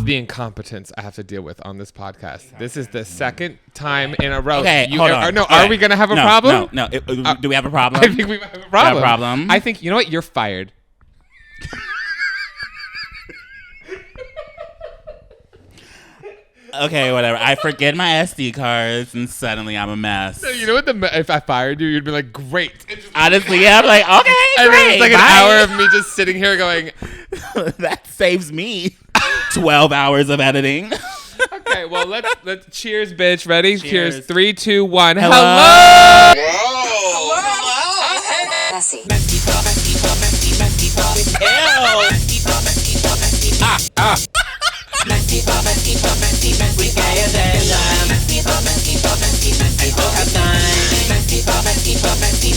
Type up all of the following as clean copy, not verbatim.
the incompetence I have to deal with on this podcast. This is the second time in a row. Okay, hold on. Are we going to have a problem? No. Do we have a problem? I think we might have a problem. We have a problem. I think, you know what? You're fired. Okay, whatever. I forget my SD cards and suddenly I'm a mess. So you know what? If I fired you, you'd be like, great. Honestly, yeah, I'm like, okay, and great. then it's like an hour of me just sitting here going, that saves me 12 hours of editing. Okay, well, let's cheers, bitch. Ready? Cheers. 3, 2, 1. Hello. Hello. Messy.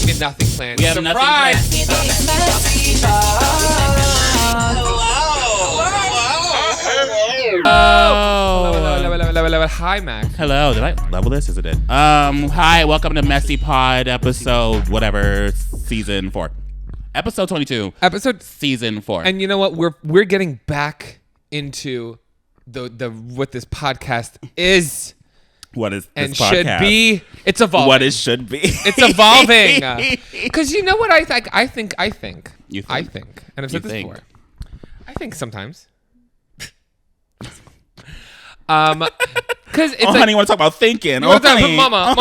We have nothing planned. We have nothing planned. Hello. Hi, Max. Hello. Did I level this? Yes, I did. Hi. Welcome to MessyPod episode whatever season 4, episode 22. Season 4. And you know what? We're getting back into the what this podcast is. What is this and podcast? Should be. It's evolving. What it should be. It's evolving. Because you know what I think? I think. You think? I think. And I've said this before. I think sometimes. Because it's honey, you want to talk about thinking? Mama.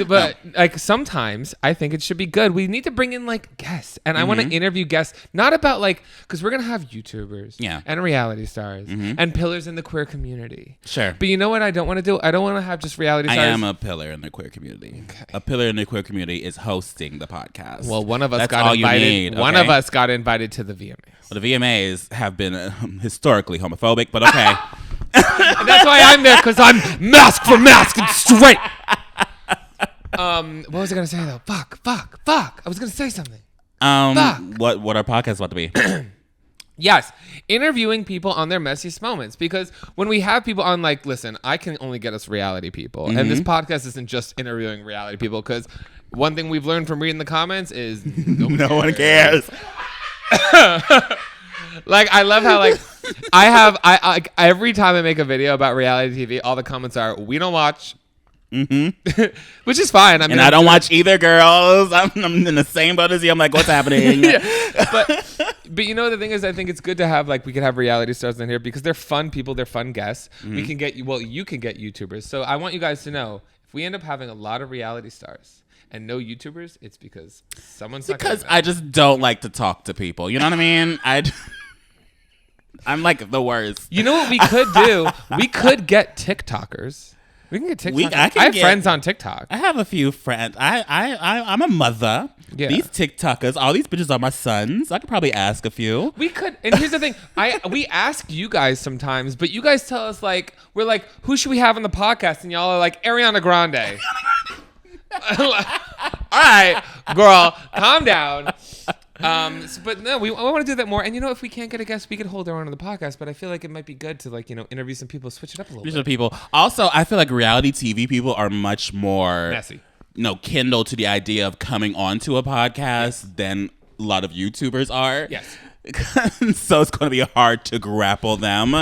But like sometimes I think it should be good. We need to bring in like guests, and I want to interview guests, not about like because we're gonna have YouTubers, and reality stars, and pillars in the queer community. Sure. But you know what I don't want to do? I don't want to have just reality stars. I am a pillar in the queer community. Okay. A pillar in the queer community is hosting the podcast. Well, one of us That's got all invited. You need, okay? One of us got invited to the VMAs. Well, the VMAs have been historically homophobic, but okay. And that's why I'm there, because I'm mask for mask and straight. What was I gonna say though? Fuck. I was gonna say something. What our podcast about to be? Yes, interviewing people on their messiest moments, because when we have people on, like, listen, I can only get us reality people, and this podcast isn't just interviewing reality people, because one thing we've learned from reading the comments is no one cares. Like, I love how, like, I every time I make a video about reality TV, all the comments are, we don't watch. Which is fine. I mean, and I don't watch either, girls. I'm in the same boat as you. I'm like, what's happening? But you know, the thing is, I think it's good to have, like, we could have reality stars in here because they're fun people. They're fun guests. We can get, you can get YouTubers. So I want you guys to know, if we end up having a lot of reality stars and no YouTubers, it's because someone's not because I just don't like to talk to people. You know what I mean? I'm like the worst. You know what we could do? We could get TikTokers. We can get TikTokers. I have friends on TikTok. I have a few friends. I'm a mother. Yeah. These TikTokers, all these bitches are my sons. I could probably ask a few. We could. And here's the thing. We ask you guys sometimes, but you guys tell us, like, we're like, who should we have on the podcast? And y'all are like, Ariana Grande. All right, girl, calm down. But no, we want to do that more. And you know, if we can't get a guest, we could hold our own on the podcast. But I feel like it might be good to, like, you know, interview some people, switch it up a little bit. People. Also, I feel like reality TV people are much more messy. Kindled to the idea of coming onto a podcast than a lot of YouTubers are. Yes. So it's going to be hard to grapple them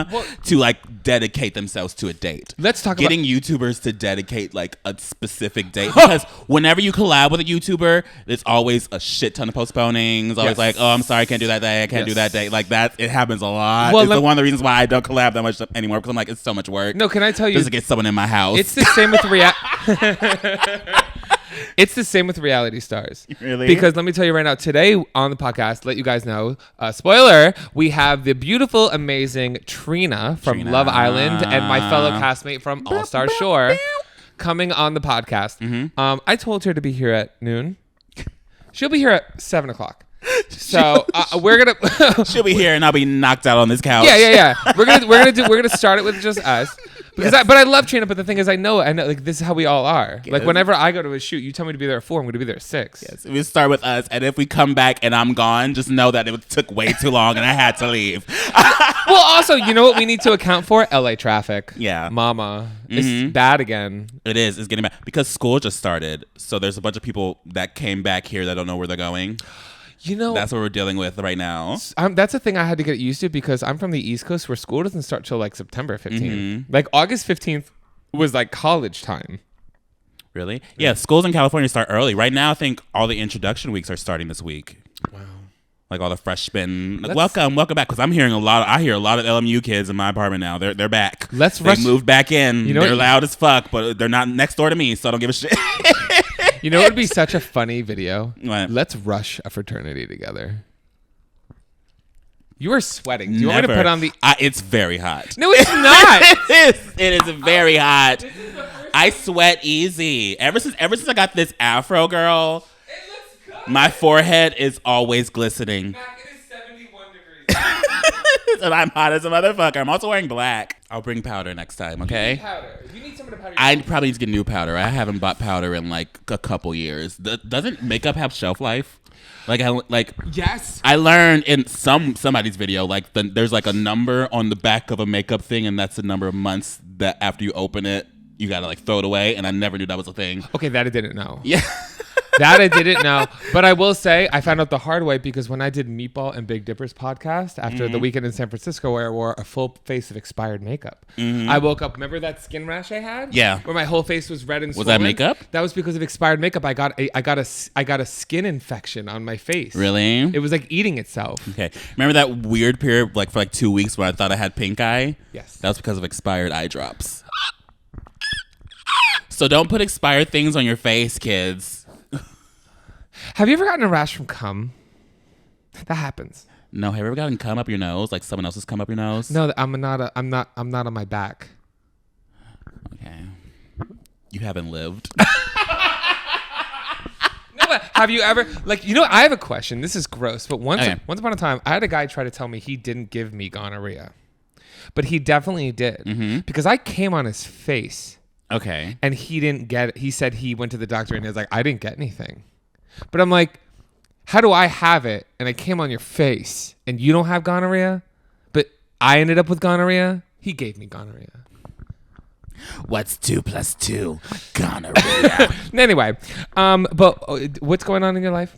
to, like, dedicate themselves to a date. Let's talk getting YouTubers to dedicate, like, a specific date, because whenever you collab with a YouTuber, there's always a shit ton of postponings. Always like, oh, I'm sorry, I can't do that day. I can't do that day. Like, that, it happens a lot. Well, it's one of the reasons why I don't collab that much anymore, because I'm like, it's so much work. No, can I tell you? Just to get someone in my house. It's the same with It's the same with reality stars. Really? Because let me tell you right now, today on the podcast, let you guys know, spoiler, we have the beautiful, amazing Trina from Love Island and my fellow castmate from All Star Shore coming on the podcast. I told her to be here at noon. She'll be here at 7 o'clock. So we're gonna she'll be here and I'll be knocked out on this couch. Yeah. We're gonna start it with just us. Because but I love Trina, but the thing is, I know, like, this is how we all are. Yes. Like, whenever I go to a shoot, you tell me to be there at 4, I'm going to be there at 6. Yes, we start with us, and if we come back and I'm gone, just know that it took way too long and I had to leave. Well, also, you know what we need to account for? LA traffic. Yeah. Mama. It's bad again. It is. It's getting bad. Because school just started, so there's a bunch of people that came back here that don't know where they're going. That's what we're dealing with right now. That's a thing I had to get used to because I'm from the East Coast where school doesn't start till like September 15th. Mm-hmm. Like August 15th was like college time. Really? Yeah, schools in California start early. Right now, I think all the introduction weeks are starting this week. Wow. Like all the freshmen. Like, welcome back. Because I hear a lot of LMU kids in my apartment now. They're back. They moved back in. They're loud as fuck, but they're not next door to me, so I don't give a shit. You know what would be such a funny video? What? Let's rush a fraternity together. You are sweating. Do you want me to put on the... It's very hot. No, it's not. It is very hot. I sweat easy. Ever since I got this afro, girl, it looks good. My forehead is always glistening. Mac, it is 71 degrees. And I'm hot as a motherfucker. I'm also wearing black. I'll bring powder next time, okay? You need powder. You need someone to powder. I probably need to get new powder. I haven't bought powder in like a couple years. Doesn't makeup have shelf life? Yes. I learned in somebody's video there's like a number on the back of a makeup thing, and that's the number of months that after you open it you gotta like throw it away. And I never knew that was a thing. Okay, that I didn't know. Yeah. That I didn't know. But I will say I found out the hard way because when I did Meatball and Big Dipper's podcast after the weekend in San Francisco where I wore a full face of expired makeup, I woke up. Remember that skin rash I had? Yeah. Where my whole face was red and swollen? Was that makeup? That was because of expired makeup. I got a skin infection on my face. Really? It was like eating itself. Okay. Remember that weird period for like 2 weeks where I thought I had pink eye? Yes. That was because of expired eye drops. So don't put expired things on your face, kids. Have you ever gotten a rash from cum? That happens. No, have you ever gotten cum up your nose? Like someone else's cum up your nose? No, I'm not on my back. Okay. You haven't lived. No, but have you ever I have a question. This is gross, but once upon a time, I had a guy try to tell me he didn't give me gonorrhea. But he definitely did. Because I came on his face. Okay. And he didn't get it. He said he went to the doctor and he was like, I didn't get anything. But I'm like, how do I have it and I came on your face and you don't have gonorrhea? But I ended up with gonorrhea? He gave me gonorrhea. What's 2 + 2? Gonorrhea. Anyway, but what's going on in your life?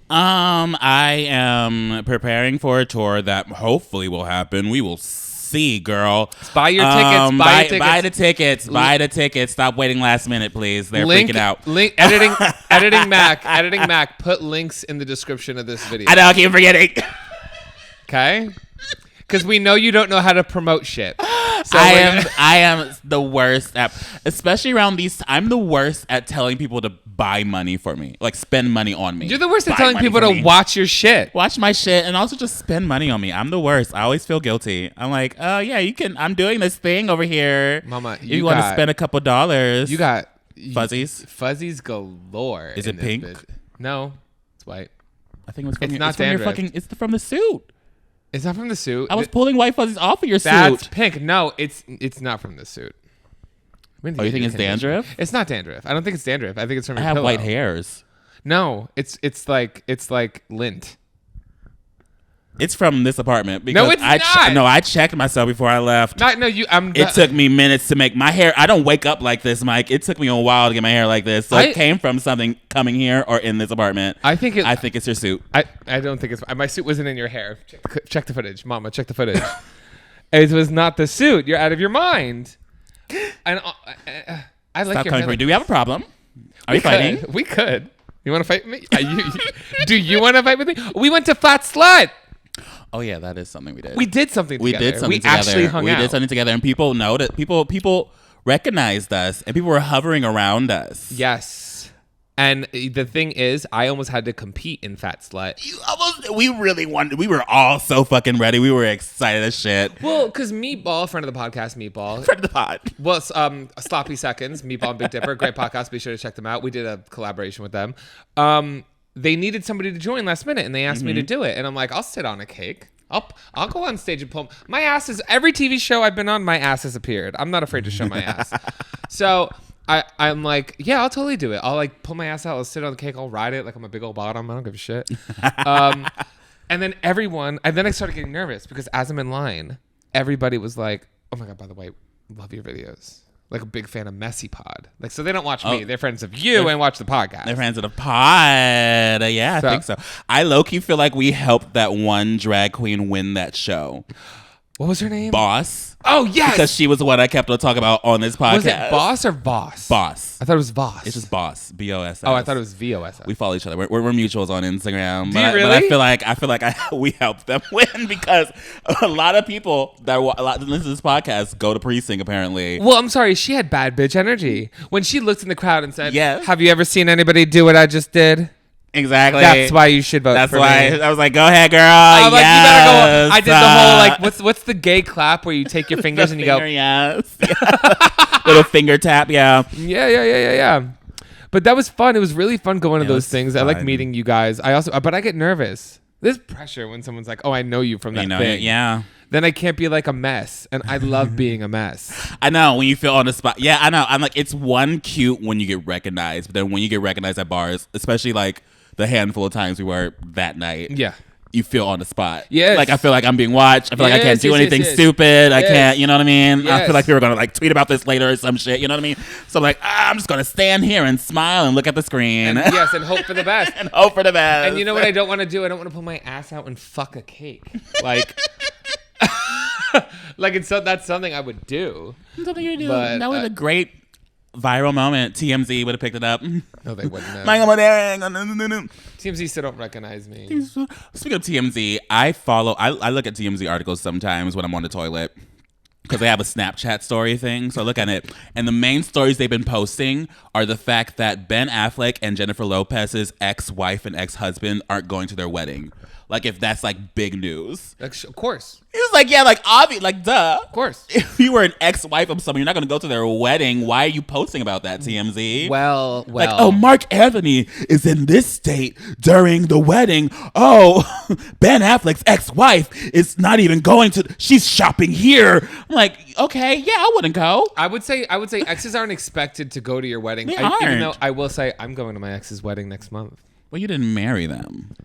I am preparing for a tour that hopefully will happen. We will see, girl. Buy your tickets. Buy the tickets. Stop waiting last minute, please. They're freaking out. Editing Mac. Put links in the description of this video. I know. I keep forgetting. Okay. Because we know you don't know how to promote shit. So I am the worst at, especially around these. I'm the worst at telling people to buy money for me, like spend money on me. You're the worst at telling people to watch your shit. Watch my shit and also just spend money on me. I'm the worst. I always feel guilty. I'm like, oh yeah, you can. I'm doing this thing over here. Mama, you want to spend a couple dollars. You got fuzzies. Fuzzies galore. Is it pink? No, it's white. I think it was from it's your, not it's from your fucking. It's from the suit. It's not from the suit. I was pulling white fuzzies off of your suit. That's pink. No, it's not from the suit. Oh, you think it's dandruff? It's not dandruff. I don't think it's dandruff. I think it's from your I have pillow. white hairs. No, it's like lint. It's from this apartment. Because no, it's not. No, I checked myself before I left. It took me minutes to make my hair. I don't wake up like this, Mike. It took me a while to get my hair like this. So it came from something coming here or in this apartment. I think it's your suit. I don't think it's my suit wasn't in your hair. Check the footage, Mama. Check the footage. It was not the suit. You're out of your mind. And I like Stop your coming hair. for me. Do we have a problem? Are we fighting? We could. You want to fight with me? Do you want to fight with me? We went to Fat Slut. Oh yeah, that is something we did. We did something together. We actually hung out. We did something together, and people know that people recognized us, and people were hovering around us. Yes. And the thing is, I almost had to compete in Fat Slut. We really wanted. We were all so fucking ready. We were excited as shit. Well, because Meatball, friend of the podcast, Meatball. Friend of the pod. Well, Sloppy Seconds, Meatball and Big Dipper, great podcast. Be sure to check them out. We did a collaboration with them. They needed somebody to join last minute, and they asked me to do it. And I'm like, I'll sit on a cake. I'll go on stage and pull. My ass is, every TV show I've been on, my ass has appeared. I'm not afraid to show my ass. So I'm like, yeah, I'll totally do it. I'll like pull my ass out. I'll sit on the cake. I'll ride it like I'm a big old bottom. I don't give a shit. And then I started getting nervous because as I'm in line, everybody was like, oh my God, by the way, love your videos. like a big fan of MessyPod. Like, so they don't watch me. They're friends of you and watch the podcast. They're friends of the pod. Yeah, I think so. I low-key feel like we helped that one drag queen win that show. What was her name? Boss. Oh, yes. Because she was the one I kept on talking about on this podcast. Was it Boss or Boss? Boss. I thought it was Voss. It's just Boss. BOSS. Oh, I thought it was VOSS. We follow each other. We're mutuals on Instagram. Do you really? But I feel like we helped them win because a lot of people that listen to this podcast go to Precinct apparently. Well, I'm sorry. She had bad bitch energy when she looked in the crowd and said, Yes. "Have you ever seen anybody do what I just did?" Exactly. That's why you should vote for me. That's why I was like, go ahead, girl. I'm like, you better go. I did the whole like, what's the gay clap where you take your fingers and you go, yes. Little finger tap, yeah. Yeah. But that was fun. It was really fun going to those things. Fun. I like meeting you guys. But I get nervous. There's pressure when someone's like, "Oh, I know you from that thing." Yeah. Then I can't be like a mess, and I love being a mess. I know when you feel on the spot. Yeah, I know. I'm like, it's one cute when you get recognized, but then when you get recognized at bars, especially like the handful of times we were that night. Yeah. You feel on the spot. Yes. Like I feel like I'm being watched. I feel like I can't do anything stupid. I can't, you know what I mean? I feel like people are going to like tweet about this later or some shit. You know what I mean? So I'm like, I'm just going to stand here and smile and look at the screen. And hope for the best. And hope for the best. And you know what I don't want to do? I don't want to pull my ass out and fuck a cake. Like, that's something I would do. Something you do. But, that was a great viral moment. TMZ would have picked it up. No, they wouldn't have. TMZ still don't recognize me. Speaking of TMZ, I look at TMZ articles sometimes when I'm on the toilet because they have a Snapchat story thing. So I look at it, and the main stories they've been posting are the fact that Ben Affleck and Jennifer Lopez's ex-wife and ex-husband aren't going to their wedding. Like, if that's like big news. Of course. He was like, yeah, like obvious, like duh. Of course. If you were an ex-wife of someone, you're not going to go to their wedding. Why are you posting about that, TMZ? Well. Like, oh, Mark Anthony is in this state during the wedding. Oh, Ben Affleck's ex-wife is not even going to. She's shopping here. I'm like, okay, yeah, I wouldn't go. I would say exes aren't expected to go to your wedding. They aren't. Even though I will say I'm going to my ex's wedding next month. Well, you didn't marry them.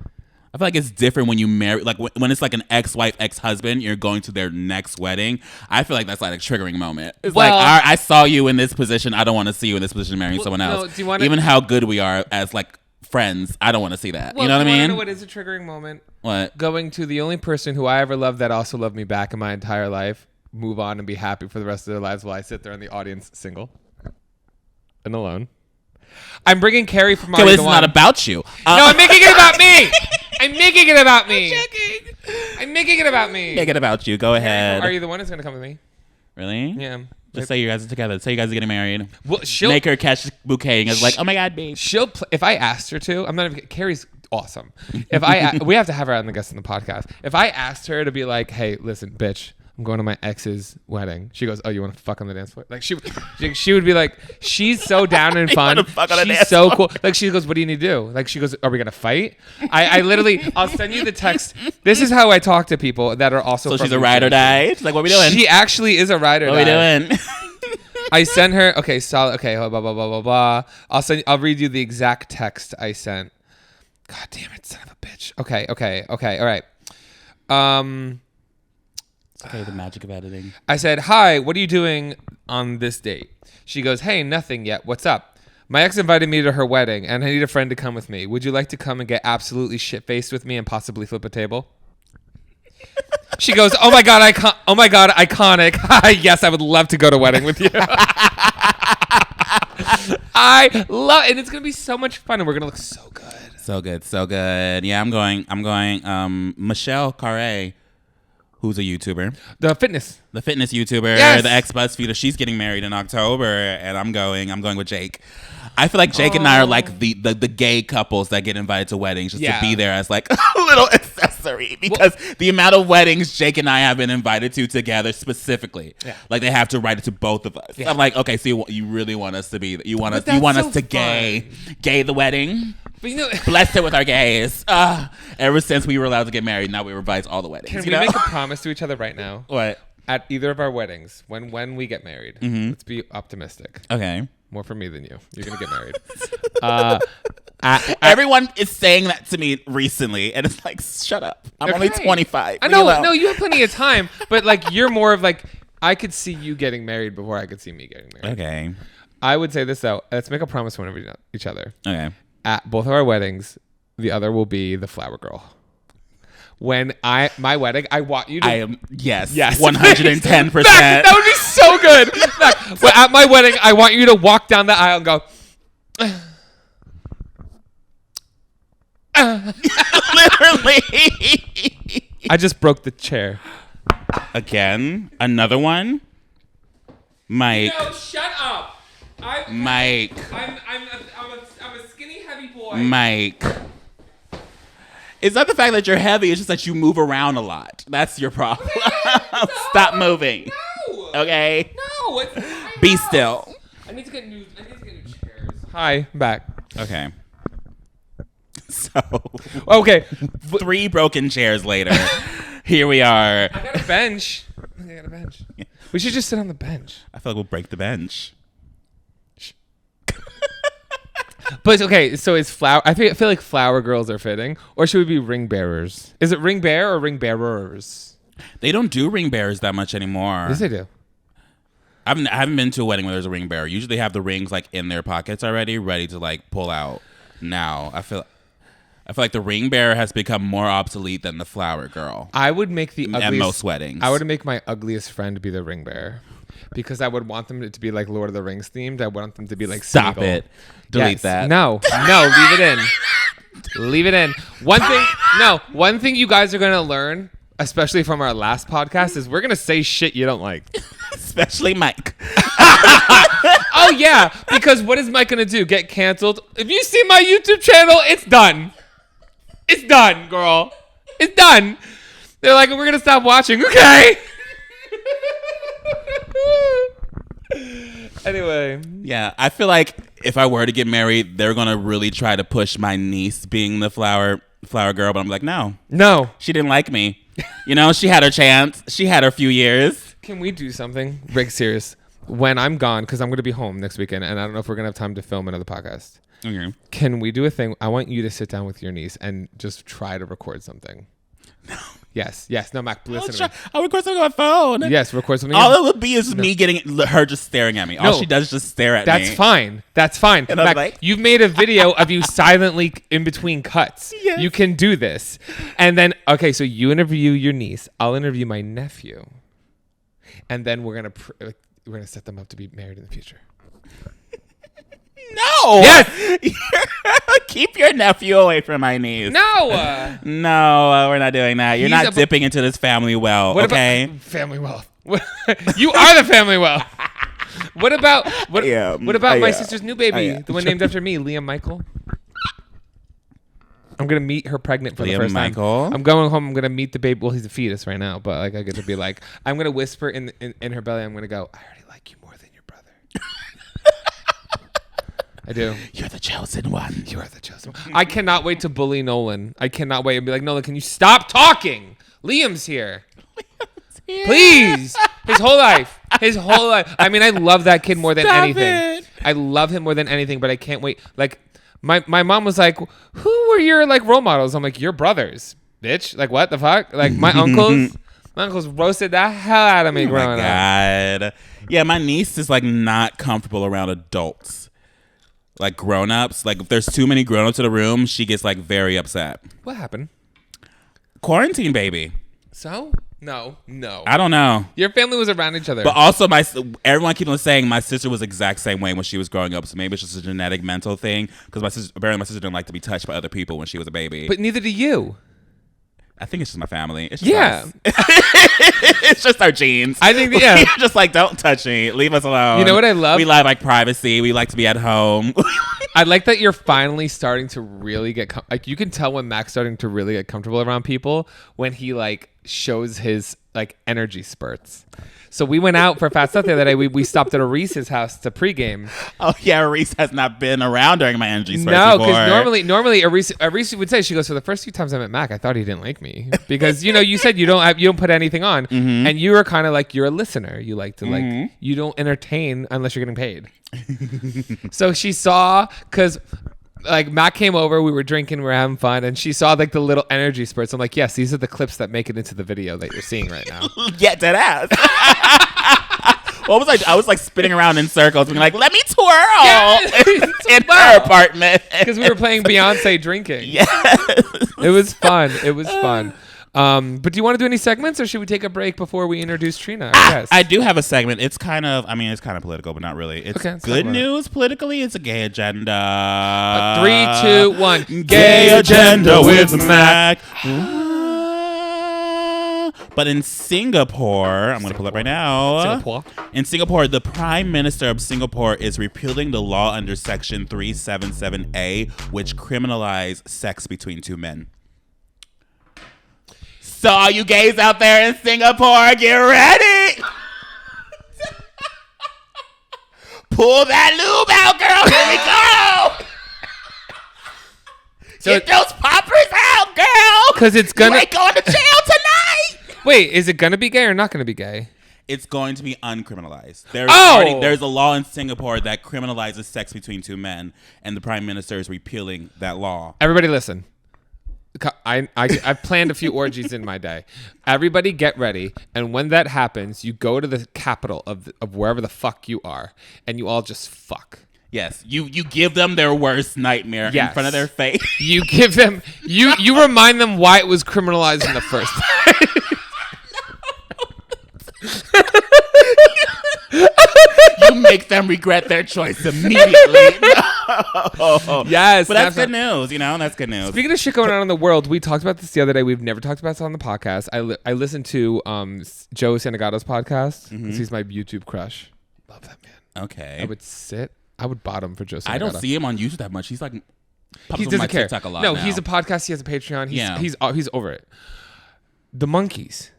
I feel like it's different when you marry, like when it's like an ex-wife, ex-husband, you're going to their next wedding. I feel like that's like a triggering moment. It's like, all right, I saw you in this position. I don't want to see you in this position marrying someone else. No, even how good we are as like friends, I don't want to see that. Well, you know what I mean? You know what is a triggering moment? What? Going to the only person who I ever loved that also loved me back in my entire life, move on and be happy for the rest of their lives while I sit there in the audience single and alone. I'm bringing Carrie from Are You It's the not One. about you. No, I'm making it about me. I'm making it about me. I'm making it about me. Make it about you. Go ahead. Are You the One is going to come with me? Really? Yeah. Just say you guys are together. Say you guys are getting married. Well, Make her catch the bouquet and it's like, oh my God, babe. If I asked her to, I'm not even, Carrie's awesome. We have to have her on the guest on the podcast. If I asked her to be like, hey, listen, bitch, I'm going to my ex's wedding. She goes, oh, you want to fuck on the dance floor? Like she would be like, she's so down and fun. She's so cool. Like she goes, what do you need to do? Like she goes, are we gonna fight? I literally, I'll send you the text. This is how I talk to people that are also. So she's a ride or die. She's like, what are we doing? She actually is a ride or die. What are we doing? I sent her. Okay, solid. Okay, blah blah blah blah blah. I'll read you the exact text I sent. God damn it, son of a bitch. Okay. All right. Okay, the magic of editing. I said, hi, what are you doing on this date? She goes, hey, nothing yet. What's up? My ex invited me to her wedding, and I need a friend to come with me. Would you like to come and get absolutely shit-faced with me and possibly flip a table? She goes, oh my God, iconic. Yes, I would love to go to a wedding with you. I love it. And it's going to be so much fun, and we're going to look so good. So good. Yeah, I'm going. Michelle Carré, who's a YouTuber. The fitness YouTuber, yes. The ex-BuzzFeeder. She's getting married in October, and I'm going with Jake. I feel like Jake and I are like the gay couples that get invited to weddings just to be there as like a little accessory because the amount of weddings Jake and I have been invited to together specifically, like they have to write it to both of us. Yeah. I'm like, okay, so you really want us to be, you want us to gay the wedding. But bless it with our gays. Ever since we were allowed to get married, now we revise all the weddings. Can we make a promise to each other right now? What? At either of our weddings, when we get married, let's be optimistic. Okay. More for me than you. You're going to get married. Everyone is saying that to me recently, and it's like, shut up. I'm only 25. I know. No, you have plenty of time, but like you're more of like, I could see you getting married before I could see me getting married. Okay. I would say this though. Let's make a promise whenever each other. Okay. At both of our weddings, the other will be the flower girl. When my wedding, I want you to. I am yes 110%. 110%. That would be so good. Well, at my wedding, I want you to walk down the aisle and go. Literally. I just broke the chair. Again, another one. Mike. No, shut up. Mike. I'm a skinny, heavy boy. Mike. It's not the fact that you're heavy. It's just that you move around a lot. That's your problem. Stop moving. No. Okay. No. Be still. I need to get new chairs. Hi, I'm back. Okay. So. Okay. 3 broken chairs later. Here we are. I got a bench. Yeah. We should just sit on the bench. I feel like we'll break the bench. But okay, so is flower? I feel like flower girls are fitting, or should we be ring bearers? Is it ring bearer or ring bearers? They don't do ring bearers that much anymore. Yes, they do. I haven't been to a wedding where there's a ring bearer. Usually they have the rings like in their pockets already, ready to like pull out. Now I feel like the ring bearer has become more obsolete than the flower girl. I would make the ugliest, at most weddings. I would make my ugliest friend be the ring bearer. Because I would want them to be like Lord of the Rings themed. I want them to be like Stop Smeagol. it. Delete that. No, leave it in. Leave it in. One thing you guys are gonna learn, especially from our last podcast, is we're gonna say shit you don't like. Especially Mike. Oh yeah, because what is Mike gonna do? Get canceled? If you see my YouTube channel, it's done. It's done, girl. It's done. They're like, we're gonna stop watching. Okay. Anyway. Yeah, I feel like if I were to get married, they're gonna really try to push my niece being the flower girl, but I'm like, no, she didn't like me. You know, she had her chance. She had her few years. Can we do something? Rick, serious. When I'm gone, because I'm gonna be home next weekend, and I don't know if we're gonna have time to film another podcast. Okay. Can we do a thing? I want you to sit down with your niece and just try to record something. No. Yes. No, Mac, listen to me. I'll record something on my phone. Yes, record something. All it would be is me getting her just staring at me. All she does is just stare at me. That's fine. And Mac, I'm like, you've made a video of you silently in between cuts. Yes. You can do this. And then, okay, so you interview your niece. I'll interview my nephew. And then we're gonna set them up to be married in the future. No. Yes. Keep your nephew away from my niece. No. No, we're not doing that. You're not dipping into this family well, okay? Family wealth. You are the family wealth. What about my sister's new baby, the one named after me, Liam Michael? I'm gonna meet her pregnant for the first time. I'm going home. I'm gonna meet the baby. Well, he's a fetus right now, but like I get to be like, I'm gonna whisper in her belly. I'm gonna go, I already like you more than your brother. I do. You're the chosen one. You are the chosen one. I cannot wait to bully Nolan. I cannot wait and be like, Nolan, can you stop talking? Liam's here. Please. His whole life. I mean, I love that kid more than anything. I love him more than anything, but I can't wait. Like, my mom was like, who were your like role models? I'm like, your brothers, bitch. Like, what the fuck? Like, my uncles roasted the hell out of me growing up. Yeah, my niece is like not comfortable around adults. Like grown-ups. Like if there's too many grown-ups in the room, she gets like very upset. What happened? Quarantine baby. So? No. I don't know. Your family was around each other. But also everyone keeps on saying my sister was the exact same way when she was growing up. So maybe it's just a genetic mental thing. Because apparently my sister didn't like to be touched by other people when she was a baby. But neither do you. I think it's just my family. It's just us. It's just our genes. I think, We're just like, don't touch me. Leave us alone. You know what I love? We like privacy. We like to be at home. I like that you're finally starting to really get like you can tell when Mac's starting to really get comfortable around people when he like shows his like energy spurts. So we went out for Fat Stuff the other day. We stopped at a Reese's house to pregame. Oh yeah, Reese has not been around during my energy spurts. No, because normally a Reese would say, she goes, for the first few times I met Mac, I thought he didn't like me because you said you don't put anything on, and you were kind of like you're a listener. You like to like you don't entertain unless you're getting paid. So she saw because. Like Matt came over, we were drinking, we were having fun, and she saw like the little energy spurts. I'm like, yes, these are the clips that make it into the video that you're seeing right now. Get that ass. What was I was like spinning around in circles, being like, "Let me twirl in her apartment." Because we were playing Beyonce drinking. Yes. It was fun. It was fun. But do you want to do any segments, or should we take a break before we introduce Trina? Yes. I do have a segment. It's kind of political, but not really. It's Okay, good news politically. It's a gay agenda. 3, 2, 1. Gay agenda with Mac. But in Singapore, I'm going to pull up right now. Singapore. In Singapore, the Prime Minister of Singapore is repealing the law under Section 377A, which criminalizes sex between two men. So all you gays out there in Singapore, get ready. Pull that lube out, girl. Here we go. So get those poppers out, girl. Because it's gonna. You ain't going to jail tonight. Wait, is it gonna be gay or not gonna be gay? It's going to be uncriminalized. There's a law in Singapore that criminalizes sex between two men, and the Prime Minister is repealing that law. Everybody listen. I've planned a few orgies in my day. Everybody get ready. And when that happens, you go to the capital of wherever the fuck you are, and you all just fuck. Yes, you give them their worst nightmare in front of their face. You give them, you remind them why it was criminalized in the first place. You make them regret their choice immediately. No. Yes, but that's good news. That's good news. Speaking of shit going on in the world, we talked about this the other day. We've never talked about this on the podcast. I listened to Joe Santagato's podcast. He's my YouTube crush. Love that man. Okay. I would bottom for Joe Santagato. I don't see him on YouTube that much. He's like, he doesn't care. TikTok a lot no, now. He's a podcast. He has a Patreon. He's over it. The monkeys.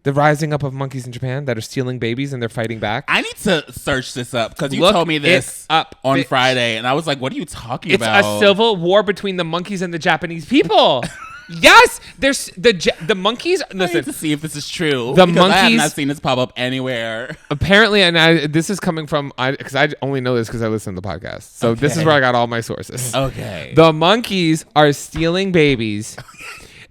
The rising up of monkeys in Japan that are stealing babies and they're fighting back. I need to search this up because you told me this on Friday, and I was like, "What are you talking about?" It's a civil war between the monkeys and the Japanese people. Yes, there's the monkeys. Listen, I need to see if this is true. The monkeys. I have monkeys not seen this pop up anywhere. Apparently, and this is coming from because I only know this because I listen to the podcast. So this is where I got all my sources. Okay. The monkeys are stealing babies.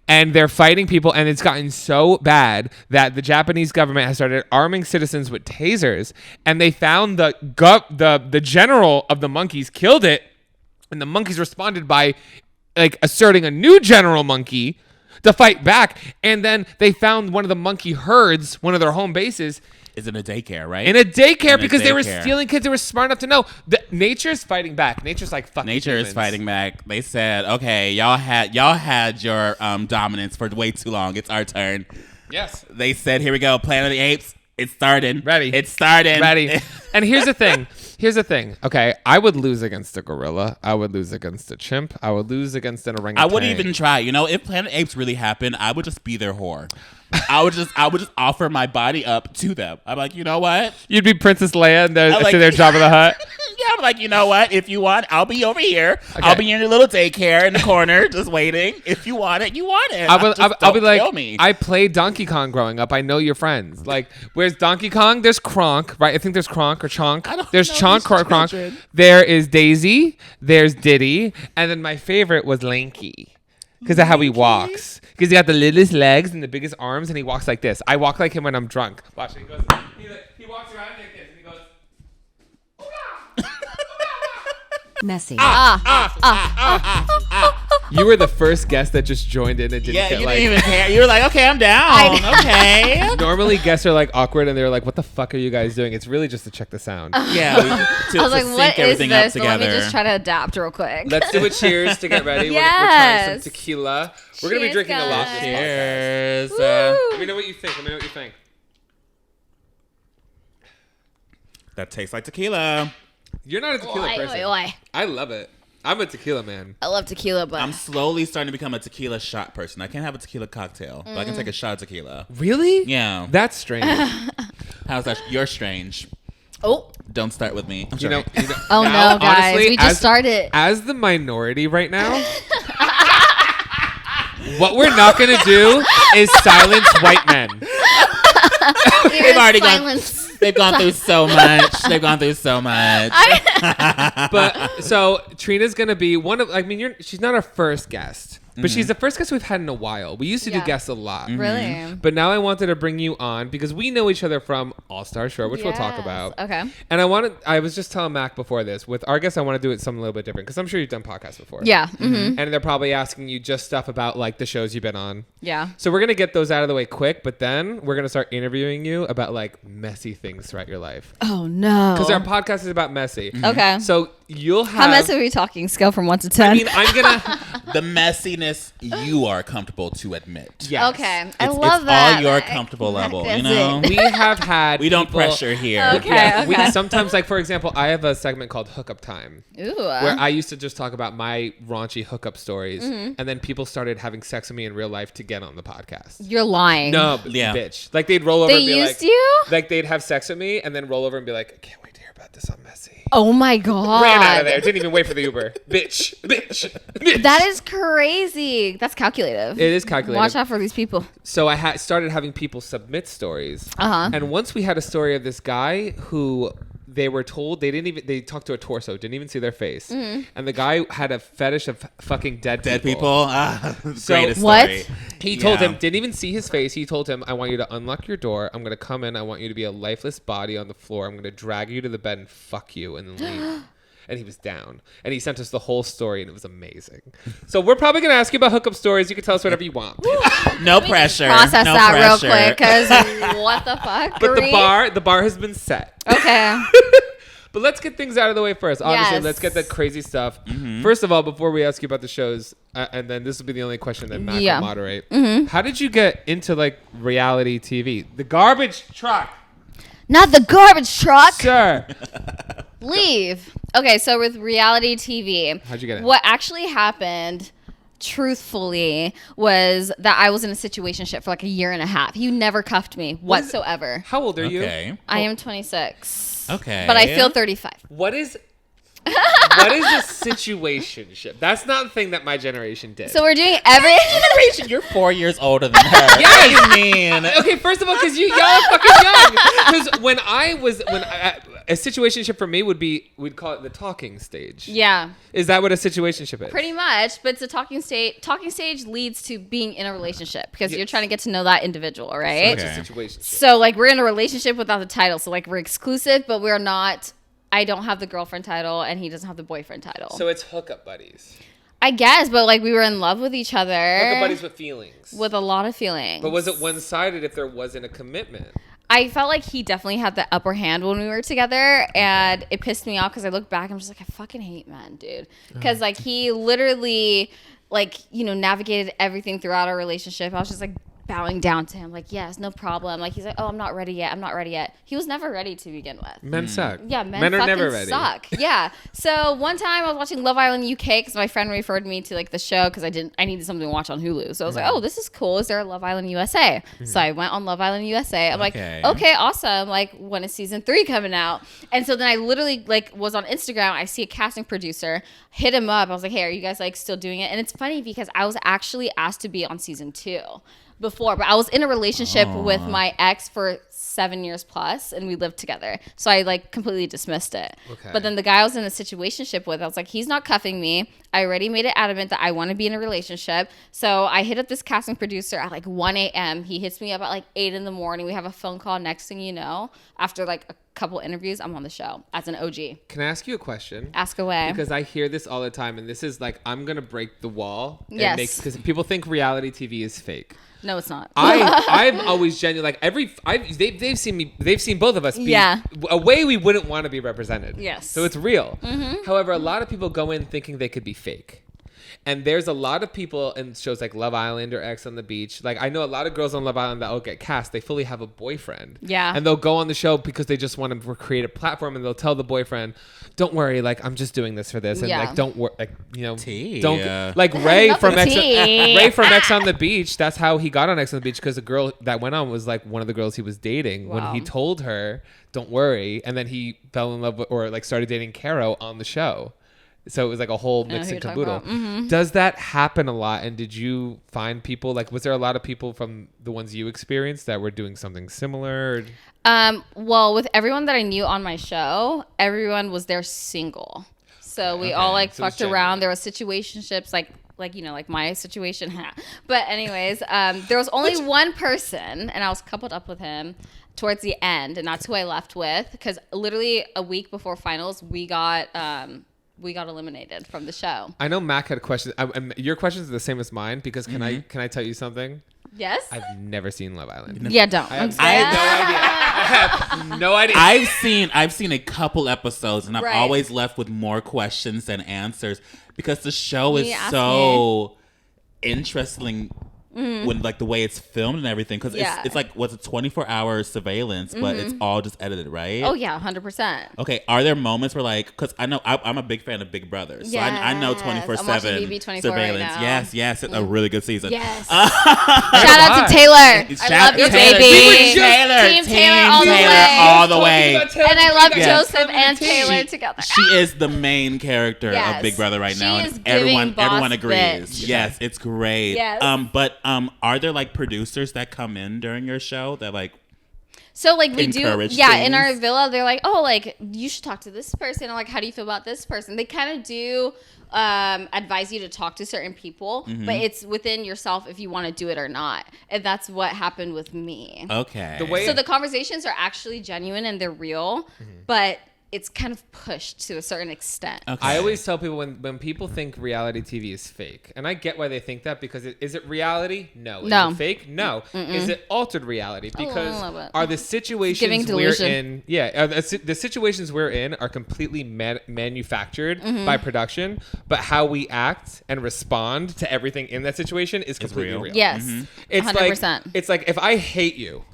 And they're fighting people, and it's gotten so bad that the Japanese government has started arming citizens with tasers, and they found the general of the monkeys killed it, and the monkeys responded by like asserting a new general monkey to fight back, and then they found one of the monkey herds, one of their home bases, is in a daycare, right? In a daycare because they were stealing kids. They were smart enough to know that nature's fighting back. Nature's like fucking. Nature humans. is fighting back. They said, "Okay, y'all had your dominance for way too long. It's our turn." Yes. They said, "Here we go, Planet of the Apes. It's starting. Ready. It's starting. Ready." And here's the thing. Okay, I would lose against a gorilla. I would lose against a chimp. I would lose against an orangutan. I wouldn't even try. If Planet of the Apes really happened, I would just be their whore. I would just offer my body up to them. I'm like, you know what? You'd be Princess Leia and to their Jabba the Hutt. Yeah, I'm like, you know what? If you want, I'll be over here. Okay. I'll be in your little daycare in the corner, just waiting. If you want it, you want it. I'll be like, kill me. I played Donkey Kong growing up. I know your friends. Like, where's Donkey Kong? There's Kronk, right? I think there's Kronk or Chonk. There's Chonk, Kronk. There is Daisy. There's Diddy. And then my favorite was Lanky. Because of how he walks. Because he got the littlest legs and the biggest arms, and he walks like this. I walk like him when I'm drunk. Watch it. He walks around like this, and he goes, Messy. You were the first guest that just joined in and didn't Yeah, get you like. didn't even care. You were like, okay, I'm down. Okay. Normally guests are like awkward and they're like, "What the fuck are you guys doing?" It's really just to check the sound. Yeah. I was like, what is this? But let me just try to adapt real quick. Let's do a cheers to get ready. We're trying some tequila. We're gonna be Cheers, drinking a lot. guys. Cheers. Let me know what you think. That tastes like tequila. You're not a tequila person. I love it. I'm a tequila man. I love tequila, but I'm slowly starting to become a tequila shot person. I can't have a tequila cocktail, but I can take a shot of tequila. Really? Yeah. That's strange. How's that? You're strange. oh Don't start with me. I'm You know, sorry. oh now, no, guys, honestly, we just started. As the minority right now, what we're not gonna do is silence white men. They've already They've gone through so much. But so Trina's gonna be one of. She's not our first guest. But she's the first guest we've had in a while. We used to do guests a lot. Really? But now I wanted to bring you on because we know each other from All-Star Show, which we'll talk about. Okay. And I was just telling Mac before this, with our guests, I want to do it something a little bit different because I'm sure you've done podcasts before. Yeah. Mm-hmm. And they're probably asking you just stuff about like the shows you've been on. Yeah. So we're going to get those out of the way quick, but then we're going to start interviewing you about like messy things throughout your life. Oh, no. Because our podcast is about messy. Okay. So you'll have... How messy are we talking? Scale from 1 to 10? I mean, I'm going to... The messiness you are comfortable to admit. Yes. Okay. I love it's that. all your comfortable level, That's you know? We have had We don't people- pressure here. Okay. Yeah, we sometimes, like, for example, I have a segment called Hookup Time. Ooh. Where I used to just talk about my raunchy hookup stories. And then people started having sex with me in real life to get on the podcast. You're lying. No, Yeah. bitch. Like, they'd roll over They and be used like... you? Like, they'd have sex with me and then roll over and be like, I can't wait to hear about this on Messy. Oh, my God. Ran out of there. Didn't even wait for the Uber. Bitch. That is crazy. That's calculative. It is calculated. Watch out for these people. So I started having people submit stories. Uh-huh. And once we had a story of this guy who they were told they talked to a torso, didn't even see their face. Mm-hmm. And the guy had a fetish of fucking dead people. So- Greatest What? story. He told Yeah. him, didn't even see his face. He told him, I want you to unlock your door. I'm going to come in. I want you to be a lifeless body on the floor. I'm going to drag you to the bed and fuck you and then leave. And he was down. And he sent us the whole story and it was amazing. So we're probably going to ask you about hookup stories. You can tell us whatever you want. No pressure. Process no that pressure. real quick, because what the fuck? But the bar has been set. Okay. But let's get things out of the way first. Obviously, Yes. let's get the crazy stuff. First of all, before we ask you about the shows, and then this will be the only question that Mac will moderate. How did you get into like reality TV? The garbage truck, Not the garbage truck. sir. Leave. Okay, so with reality TV, How'd you get in? What actually happened, truthfully, was that I was in a situationship for like a year and a half. You never cuffed me whatsoever. How old are you? Okay. I am 26. Okay. But I feel 35. What is a situationship? That's not a thing that my generation did. So we're doing every... Generation, you're 4 years older than her. Yes! What do you mean? Okay, first of all, because y'all are fucking young. Because when a situationship for me we'd call it the talking stage. Yeah, Is that what a situationship is? pretty much. But it's a talking stage. Talking stage leads to being in a relationship because Yes. you're trying to get to know that individual, right? It's Okay. a situationship. So like we're in a relationship without the title. So like we're exclusive, but we're not. I don't have the girlfriend title and he doesn't have the boyfriend title. So it's hookup buddies. I guess, but like we were in love with each other. Hookup buddies with feelings. With a lot of feelings. But was it one-sided if there wasn't a commitment? I felt like he definitely had the upper hand when we were together, and it pissed me off because I look back and I'm just like, I fucking hate men, dude. Because like he literally, like, you know, navigated everything throughout our relationship. I was just like bowing down to him, like, yes, no problem. Like he's like, oh, I'm not ready yet. He was never ready to begin with. Men suck. Yeah, men are fucking never ready. suck. Yeah. So one time I was watching Love Island UK because my friend referred me to like the show because I needed something to watch on Hulu. So I was like, oh, this is cool. Is there a Love Island USA? So I went on Love Island USA. I'm like, okay, awesome. Like, when is season 3 coming out? And so then I literally like was on Instagram. I see a casting producer, hit him up. I was like, hey, are you guys like still doing it? And it's funny because I was actually asked to be on season 2 before, but I was in a relationship with my ex for 7 years plus, and we lived together. So I like completely dismissed it. Okay. But then the guy I was in a situationship with, I was like, he's not cuffing me. I already made it adamant that I want to be in a relationship. So I hit up this casting producer at like 1 a.m. He hits me up at like 8 in the morning. We have a phone call. Next thing you know, after like a couple interviews, I'm on the show as an OG. Can I ask you a question? Ask away. Because I hear this all the time, and this is like, I'm going to break the wall. Yes. Because people think reality TV is fake. No, it's not. I'm always genuine. Like they've seen both of us be a way we wouldn't want to be represented. Yes. So it's real. However, a lot of people go in thinking they could be fake. And there's a lot of people in shows like Love Island or Ex on the Beach. Like, I know a lot of girls on Love Island that will get cast. They fully have a boyfriend. Yeah. And they'll go on the show because they just want to create a platform, and they'll tell the boyfriend, don't worry, like, I'm just doing this for this. And like, don't worry, like, you know, don't, like Ray from Ex on the Beach. That's how he got on Ex on the Beach, because the girl that went on was like one of the girls he was dating when he told her, don't worry. And then he fell in love with, or like started dating Caro on the show. So it was like a whole mix and caboodle. Does that happen a lot? And did you find people, like, was there a lot of people from the ones you experienced that were doing something similar? Well, with everyone that I knew on my show, everyone was there single. So we all like fucked around. There were situationships like like, you know, like my situation. But anyways, there was only one person, and I was coupled up with him towards the end, and that's who I left with, because literally a week before finals, we got eliminated from the show. I know Mac had a question. Your questions are the same as mine, because can I tell you something? Yes. I've never seen Love Island. Yeah, don't. I have no idea. I've seen a couple episodes, and I've always left with more questions than answers, because the show is so interesting. When like the way it's filmed and everything, because it's like, what's a 24-hour surveillance, but it's all just edited, right? Oh yeah, 100%. Okay, are there moments where, like, because I know I'm a big fan of Big Brother, so I know 24/7 surveillance. Right, yes, it's a really good season. Yes. Shout out to Taylor. I love you, baby. Team Taylor all the way. And I love Joseph and Taylor together. She is the main character of Big Brother right now, and everyone agrees. Yes, it's great. Yes. But are there like producers that come in during your show that like? So like we do, things? In our villa, they're like, oh, like you should talk to this person, or like, how do you feel about this person? They kind of do advise you to talk to certain people, but it's within yourself if you want to do it or not. And that's what happened with me. Okay. So the conversations are actually genuine and they're real, but it's kind of pushed to a certain extent. Okay. I always tell people when people think reality TV is fake, and I get why they think that, because is it reality? No. Is it fake? No. Is it altered reality? Because are the situations we're in? Yeah, the situations we're in are completely manufactured by production, but how we act and respond to everything in that situation is completely real. Yes, it's 100%. It's like if I hate you,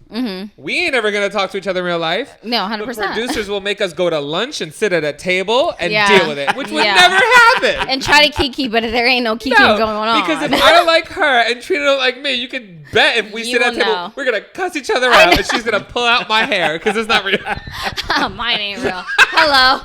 we ain't ever gonna talk to each other in real life. No, 100%. But producers will make us go to lunch and sit at a table and deal with it, which would never happen. And try to kiki, but there ain't no kiki going on. Because if I don't like her and Trina don't like me, you can bet if we sit at a table, we're gonna cuss each other out, and she's gonna pull out my hair because it's not real. Mine ain't real. Hello.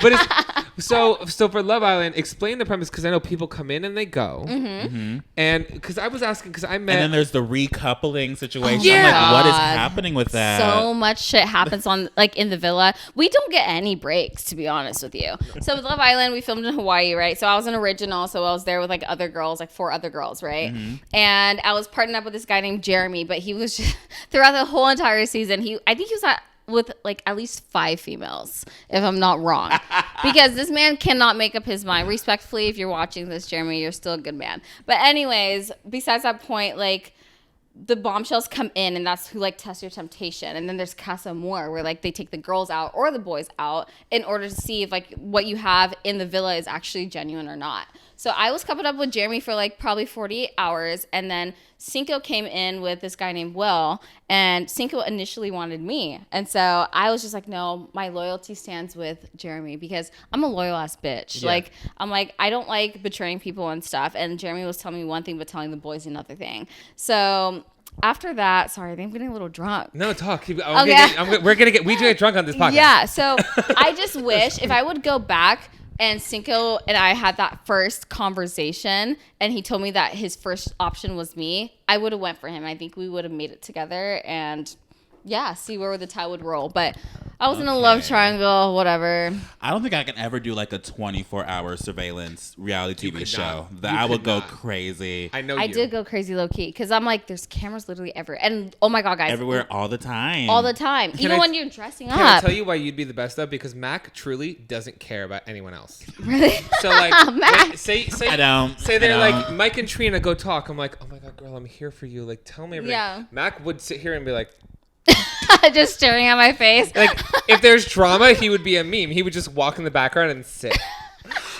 But it's so for Love Island, explain the premise, because I know people come in and they go, and because I was asking, because I met, and then there's the recoupling situation. I'm like, what is happening with that? So much shit happens on like in the villa. We don't get any breaks, to be honest with you. So with Love Island, we filmed in Hawaii, right? So I was an original, so I was there with like other girls, like 4 other girls, right? And I was partnered up with this guy named Jeremy, but he was just throughout the whole entire season. I think he was with like at least 5 females, if I'm not wrong, because this man cannot make up his mind. Respectfully, if you're watching this, Jeremy, you're still a good man. But anyways, besides that point, like the bombshells come in, and that's who like tests your temptation. And then there's Casa Amor, where like they take the girls out or the boys out in order to see if like what you have in the villa is actually genuine or not. So I was coupled up with Jeremy for like probably 48 hours. And then Cinco came in with this guy named Will. And Cinco initially wanted me. And so I was just like, no, my loyalty stands with Jeremy, because I'm a loyal ass bitch. Yeah. Like, I'm like, I don't like betraying people and stuff. And Jeremy was telling me one thing, but telling the boys another thing. So after that, sorry, I think I'm getting a little drunk. No, talk. We do get drunk on this podcast. Yeah. So I just wish if I would go back, and Cinco and I had that first conversation, and he told me that his first option was me, I would have went for him. I think we would have made it together and see where the tide would roll. But I was in a love triangle, whatever. I don't think I can ever do like a 24-hour surveillance reality TV show. I would go crazy. I know I did go crazy low key, because I'm like, there's cameras literally everywhere. And oh my God, guys. Everywhere, all the time. All the time. Even when you're dressing up. Can I tell you why you'd be the best though? Because Mac truly doesn't care about anyone else. Really? So like, say I don't. Say they're like, Mike and Trina go talk. I'm like, oh my God, girl, I'm here for you. Like, tell me everything. Yeah. Mac would sit here and be like, just staring at my face. Like, if there's drama, he would be a meme. He would just walk in the background and sit.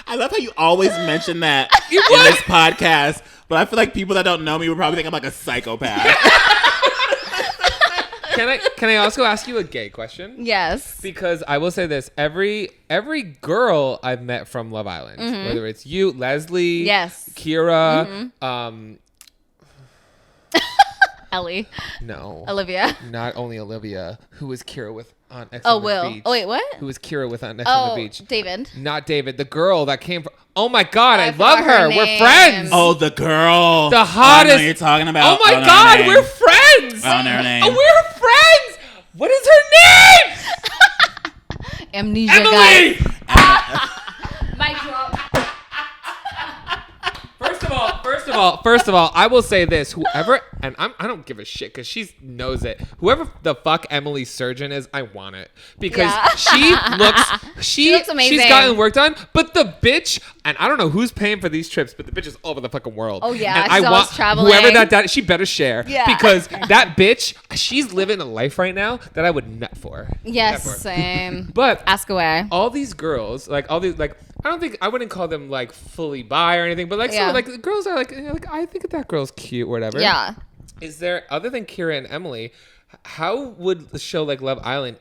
I love how you always mention that in this podcast, but I feel like people that don't know me would probably think I'm like a psychopath. Can I also ask you a gay question? Yes. Because I will say this: every girl I've met from Love Island, whether it's you, Leslie, Kira, Ellie. No. Olivia. Not only Olivia. Who was Kira with on Ex on the Beach? Oh, wait, what? Who was Kira with on Ex on the Beach? David. Not David. The girl that came from... Oh, my God. I love her. We're friends. Oh, the girl. The hottest. I know you're talking about. Oh, my God. We're friends. I don't know her name. Oh, we're friends. What is her name? Amnesia, Emily. guys. Mic drop. First of all, I will say this: whoever, and I don't give a shit because she knows it. Whoever the fuck Emily's surgeon is, I want it because she looks amazing. She's gotten work done, but the bitch, and I don't know who's paying for these trips, but the bitch is all over the fucking world. Oh yeah, and she's always traveling. Whoever that she better share because that bitch, she's living a life right now that I would nut for. Yes, same. But ask away. All these girls, like all these, like I wouldn't call them like fully bi or anything, but like so like the girls are like I think that girl's cute or whatever. Yeah. Is there, other than Kira and Emily, how would the show like Love Island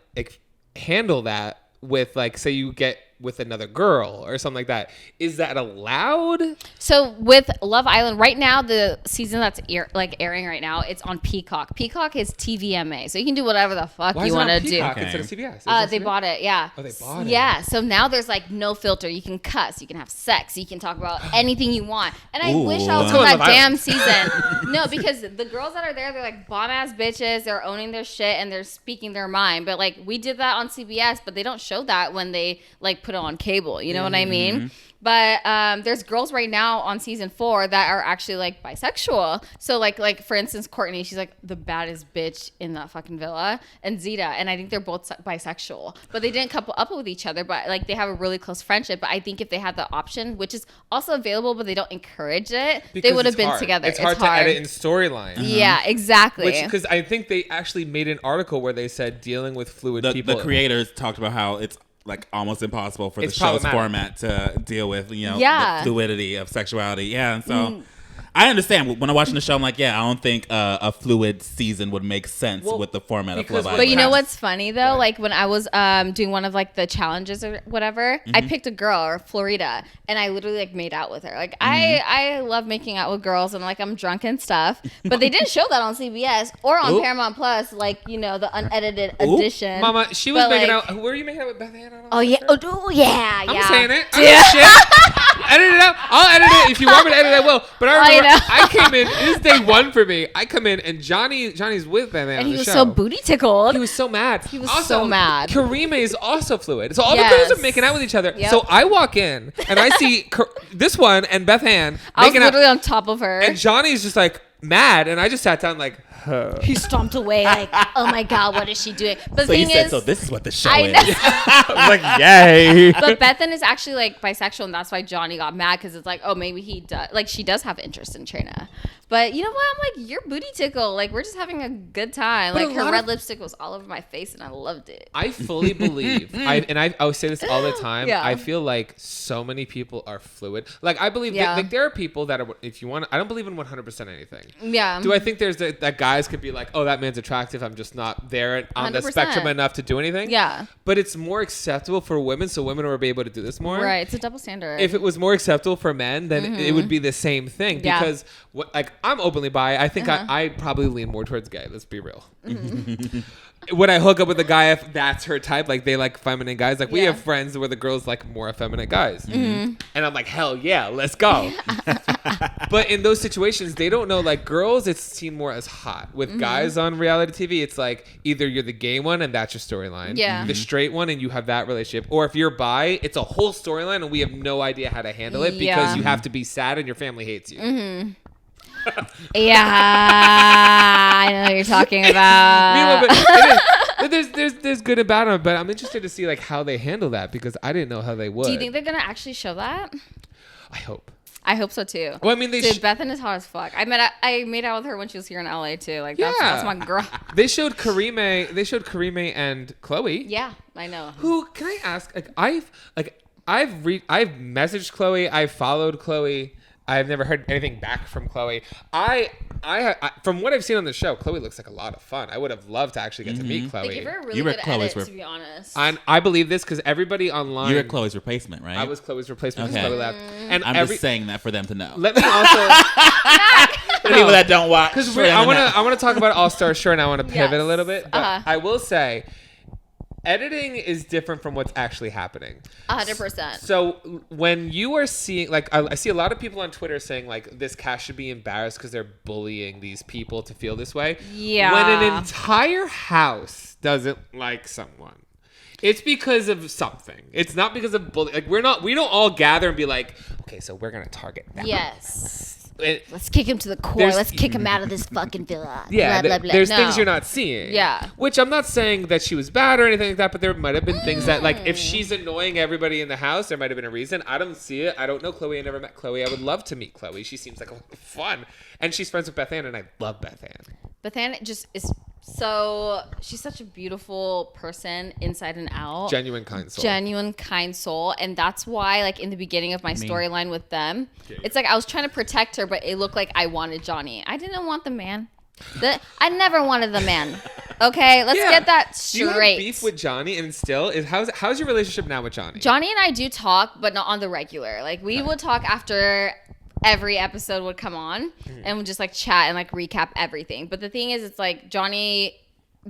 handle that with like, say you get with another girl or something like that? Is that allowed? So with Love Island right now, the season that's airing right now, it's on Peacock. Peacock is TVMA, so you can do whatever the fuck you want to do. Instead of CBS? They bought it. Yeah. Oh, they bought it. Yeah. So now there's like no filter. You can cuss. You can have sex. You can talk about anything you want. And I wish I was on that damn season. No, because the girls that are there, they're like bomb ass bitches. They're owning their shit and they're speaking their mind. But like we did that on CBS, but they don't show that when they like put it on cable. You know what I mean? But there's girls right now on season 4 that are actually like bisexual. So like for instance, Courtney, she's like the baddest bitch in that fucking villa, and Zeta, and I think they're both bisexual, but they didn't couple up with each other, but like they have a really close friendship. But I think if they had the option, which is also available, but they don't encourage it, because they would have been together. It's hard to edit in storyline. Yeah, exactly. Because I think they actually made an article where they said dealing with fluid people. The creators talked about how it's like almost impossible for the show's format to deal with, the fluidity of sexuality. Yeah, and so I understand. When I'm watching the show, I'm like, I don't think a fluid season would make sense with the format of Love Island. But you know what's funny though? Like when I was doing one of like the challenges or whatever, I picked a girl, or Florida, and I literally like made out with her. Like I love making out with girls, and like I'm drunk and stuff. But they didn't show that on CBS or on Paramount Plus, like the unedited edition. Mama, she was making out. Who were you making out with, Beth Ann? Oh yeah, I'm saying it. Edit it out. I'll edit it. If you want me to edit, I will. But I remember I came in. It was day 1 for me. I come in and Johnny's with Beth Ann, and he was so booty tickled. He was so mad. He was so mad. Karime is also fluid. So all the girls are making out with each other. Yep. So I walk in and I see this one and Beth Ann making out. I was literally on top of her. And Johnny's just like mad, and I just sat down like. He stomped away like, oh my god, what is she doing? But the thing is, so this is what the show is. I was like, yay. But Bethan is actually like bisexual, and that's why Johnny got mad, because it's like, oh, maybe he does. Like she does have interest in Trina. But you know what? I'm like, you're booty tickle. Like we're just having a good time. Like her red lipstick was all over my face, and I loved it. I fully believe, I always say this all the time. Yeah. I feel like so many people are fluid. Like I believe that, like there are people that are, if you want, I don't believe in 100% anything. Yeah. Do I think there's that guys could be like, oh, that man's attractive, I'm just not there on 100%. The spectrum enough to do anything? Yeah. But it's more acceptable for women, so women will be able to do this more. Right. It's a double standard. If it was more acceptable for men, then it would be the same thing. Because I'm openly bi. I think I probably lean more towards gay. Let's be real. Would I hook up with a guy if that's her type? Like they like feminine guys. Like we have friends where the girls like more effeminate guys. And I'm like, hell yeah, let's go. But in those situations, they don't know. Like girls, it's seen more as hot. With guys on reality TV, it's like either you're the gay one and that's your storyline. Yeah. The straight one and you have that relationship. Or if you're bi, it's a whole storyline and we have no idea how to handle it because you have to be sad and your family hates you. Yeah, I know what you're talking about. There's good and bad on it, but I'm interested to see like how they handle that because I didn't know how they would. Do you think they're gonna actually show that? I hope. I hope so too. Well, I mean, Bethan is hot as fuck. I made out with her when she was here in LA too. Like that's my girl. They showed Karime and Chloe. Yeah, I know. Who can I ask? I've messaged Chloe. I've followed Chloe. I've never heard anything back from Chloe. I from what I've seen on the show, Chloe looks like a lot of fun. I would have loved to actually get to meet Chloe. They give her a really good edit, to be honest. I believe this because everybody online. You were Chloe's replacement, right? I was Chloe's replacement because Chloe left. And I'm just saying that for them to know. Let me also. People that don't watch. Because I want to talk about All Star Sure, and I want to pivot a little bit. But I will say. Editing is different from what's actually happening. 100%. So when you are seeing, like, I see a lot of people on Twitter saying, like, this cast should be embarrassed because they're bullying these people to feel this way. Yeah. When an entire house doesn't like someone, it's because of something. It's not because of bullying. Like, we don't all gather and be like, okay, so we're going to target them. Yes. let's kick him to the core. Let's kick him out of this fucking villa. Yeah, blah, blah, blah. there's things you're not seeing. Yeah. Which I'm not saying that she was bad or anything like that, but there might have been things that, like, if she's annoying everybody in the house, there might have been a reason. I don't see it. I don't know Chloe. I never met Chloe. I would love to meet Chloe. She seems like a lot of fun. And she's friends with Beth Ann, and I love Beth Ann. Beth Ann just is so... She's such a beautiful person inside and out. Genuine, kind soul. And that's why, like, in the beginning of my storyline with them, it's like I was trying to protect her, but it looked like I wanted Johnny. I didn't want the man. I never wanted the man. Okay, let's get that straight. Do you have beef with Johnny, and still how's your relationship now with Johnny? Johnny and I do talk, but not on the regular. Like, we would talk after every episode would come on, and we'd just like chat and like recap everything. But the thing is, it's like Johnny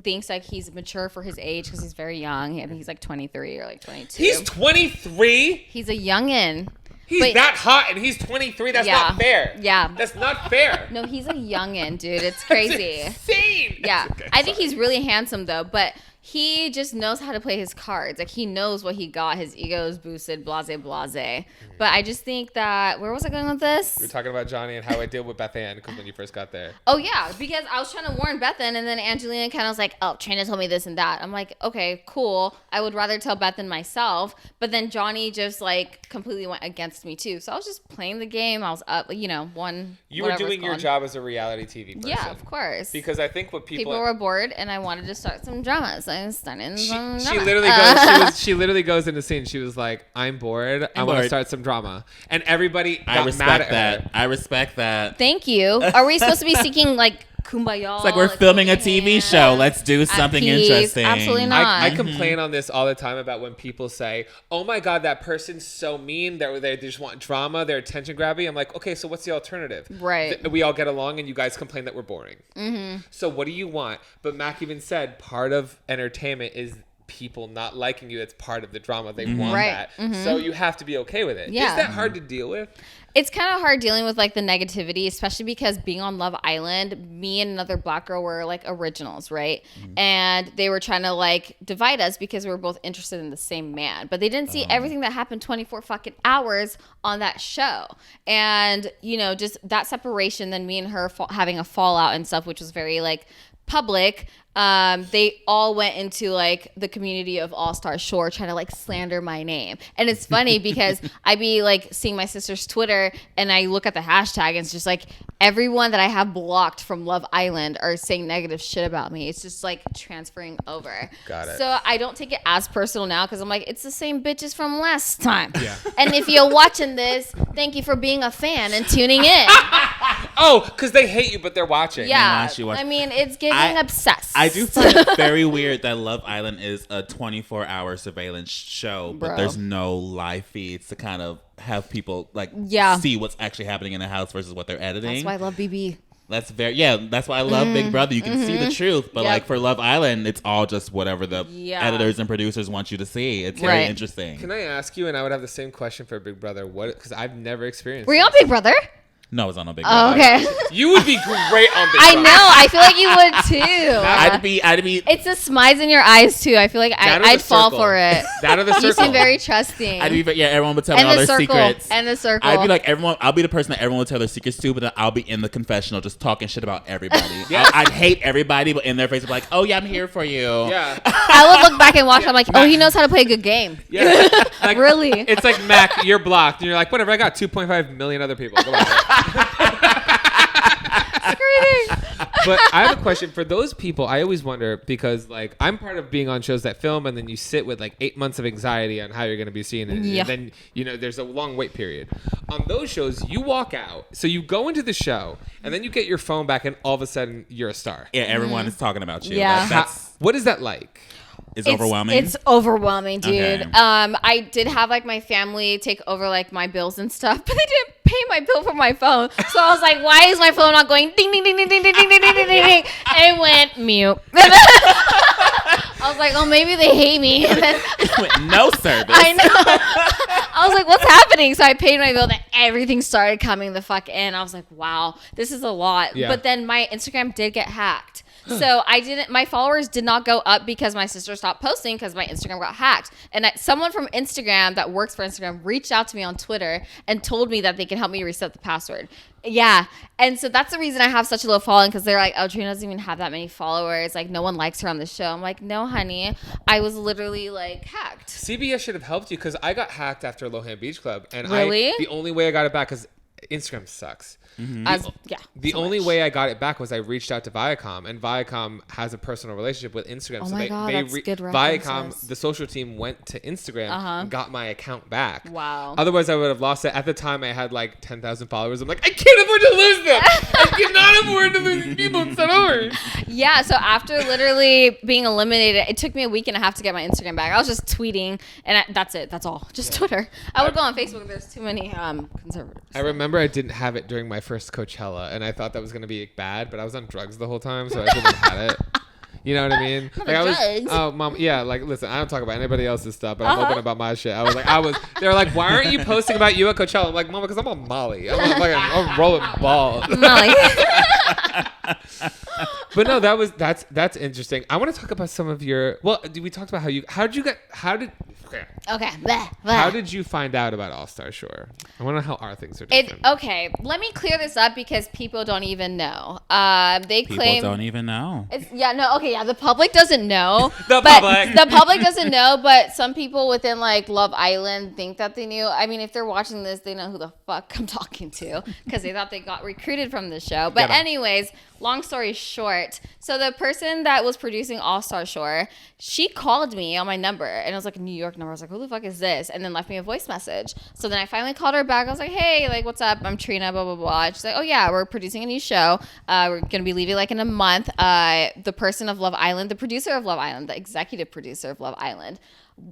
thinks like he's mature for his age because he's very young. I think he's like 23 or like 22. He's 23? He's a youngin'. He's that hot and he's 23. That's not fair. Yeah. That's not fair. No, he's a youngin', dude. It's crazy. That's insane. Yeah. Okay, I think he's really handsome though, but he just knows how to play his cards. Like, he knows what he got. His ego is boosted, blase. But I just think that, where was I going with this? You're talking about Johnny and how I deal with Beth Ann when you first got there. Oh, yeah, because I was trying to warn Beth Ann, and then Angelina kind of was like, oh, Trina told me this and that. I'm like, okay, cool. I would rather tell Beth Ann myself. But then Johnny just, like, completely went against me, too. So I was just playing the game. I was up, one. You were doing your job as a reality TV person. Yeah, of course. Because I think what people were bored, and I wanted to start some drama. So I started some drama. She literally goes into the scene. She was like, I'm bored. I want to start some drama. And everybody got mad at her. I respect that. Thank you. Are we supposed to be seeking, like, kumbaya? It's like we're filming a TV show. Let's do something interesting. Absolutely not. I complain on this all the time about when people say, oh my God, that person's so mean. They just want drama. They're attention grabbing. I'm like, okay, so what's the alternative? Right. We all get along and you guys complain that we're boring. Mm-hmm. So what do you want? But Mac even said part of entertainment is people not liking you. It's part of the drama. They want that. Mm-hmm. So you have to be okay with it. Yeah. Is that hard to deal with? It's kind of hard dealing with like the negativity, especially because being on Love Island, me and another black girl were like originals, right? Mm-hmm. And they were trying to like divide us because we were both interested in the same man, but they didn't see everything that happened 24 fucking hours on that show. And just that separation, then me and her having a fallout and stuff, which was very like public. They all went into like the community of All-Star Shore trying to like slander my name. And it's funny because I be like seeing my sister's Twitter and I look at the hashtag and it's just like everyone that I have blocked from Love Island are saying negative shit about me. It's just like transferring over. Got it. So I don't take it as personal now because I'm like, it's the same bitches from last time. Yeah. And if you're watching this, thank you for being a fan and tuning in. Oh, because they hate you, but they're watching. Yeah. I mean, it's giving obsessed. I do find it very weird that Love Island is a 24-hour surveillance show, but there's no live feeds to kind of have people like see what's actually happening in the house versus what they're editing. That's why I love BB. That's why I love Big Brother. You can see the truth, but like for Love Island, it's all just whatever the editors and producers want you to see. It's very interesting. Can I ask you, and I would have the same question for Big Brother, because I've never experienced Were you on Big Brother? No, it's on a Big Brother. Oh, okay. You would be great on Big Brother. I know. I feel like you would too. I'd be. It's the smiles in your eyes too. I feel like I'd fall for it. That or the circle. You seem very trusting. Everyone would tell me all their secrets. And the circle. I'd be like everyone. I'll be the person that everyone would tell their secrets to, but then I'll be in the confessional just talking shit about everybody. I'd hate everybody, but in their face, I'd be like, "Oh yeah, I'm here for you." Yeah. I would look back and watch. I'm like, "Oh, he knows how to play a good game." Yeah. Like, really? It's like Mac, you're blocked, and you're like, "Whatever. I got 2.5 million other people." Go on. But I have a question for those people. I always wonder because like I'm part of being on shows that film and then you sit with like 8 months of anxiety on how you're going to be seen and then there's a long wait period. On those shows you walk out, so you go into the show and then you get your phone back and all of a sudden you're a star. Yeah, everyone is talking about you. Yeah. What is that like? It's overwhelming. It's overwhelming, dude. Okay. I did have like my family take over like my bills and stuff, but they didn't pay my bill for my phone. So I was like, why is my phone not going ding ding ding ding ding ding ding ding ding ding ding? And it went mute. I was like, oh, maybe they hate me. And then no service. I know. I was like, what's happening? So I paid my bill. Then everything started coming the fuck in. I was like, wow, this is a lot. Yeah. But then my Instagram did get hacked. So my followers did not go up because my sister stopped posting because my Instagram got hacked. And someone from Instagram that works for Instagram reached out to me on Twitter and told me that they can help me reset the password. Yeah. And so that's the reason I have such a low following, because they're like, oh, Trina doesn't even have that many followers. Like, no one likes her on the show. I'm like, no, honey. I was literally like hacked. CBS should have helped you, because I got hacked after Lohan Beach Club. And Really? the only way I got it back, because Instagram sucks. The only way I got it back was I reached out to Viacom, and Viacom has a personal relationship with Instagram. Oh so my God, that's good Viacom, references. the social team, went to Instagram and got my account back. Wow. Otherwise, I would have lost it. At the time, I had like 10,000 followers. I'm like, I can't afford to lose them. I cannot afford to lose these people and start over. Yeah, so after literally being eliminated, it took me a week and a half to get my Instagram back. I was just tweeting, and that's it. That's all. Just Twitter. I would go on Facebook. There's too many conservatives. I remember I didn't have it during my first Coachella, and I thought that was going to be bad, but I was on drugs the whole time, so I shouldn't have had it. You know what I mean? Drugs. Oh, mom, yeah, like, listen, I don't talk about anybody else's stuff, but I'm open about my shit. They were like, why aren't you posting about you at Coachella? I'm like, Mama, because I'm on Molly. I'm rolling balls. Molly. But no, that's interesting. I want to talk about some of your, we talked about how did you find out about All Star Shore? I want to know how our things are different. Okay, let me clear this up because people don't even know. People don't even know. The public doesn't know. The public doesn't know, but some people within like Love Island think that they knew. I mean, if they're watching this, they know who the fuck I'm talking to because they thought they got recruited from the show. But anyways, long story short, so the person that was producing All Star Shore, she called me on my number, and it was like a New York number. I was like, who the fuck is this? And then left me a voice message. So then I finally called her back. I was like, hey, like, what's up? I'm Trina, blah, blah, blah. And she's like, oh yeah, we're producing a new show. We're going to be leaving like in a month. The person of Love Island, the producer of Love Island, the executive producer of Love Island,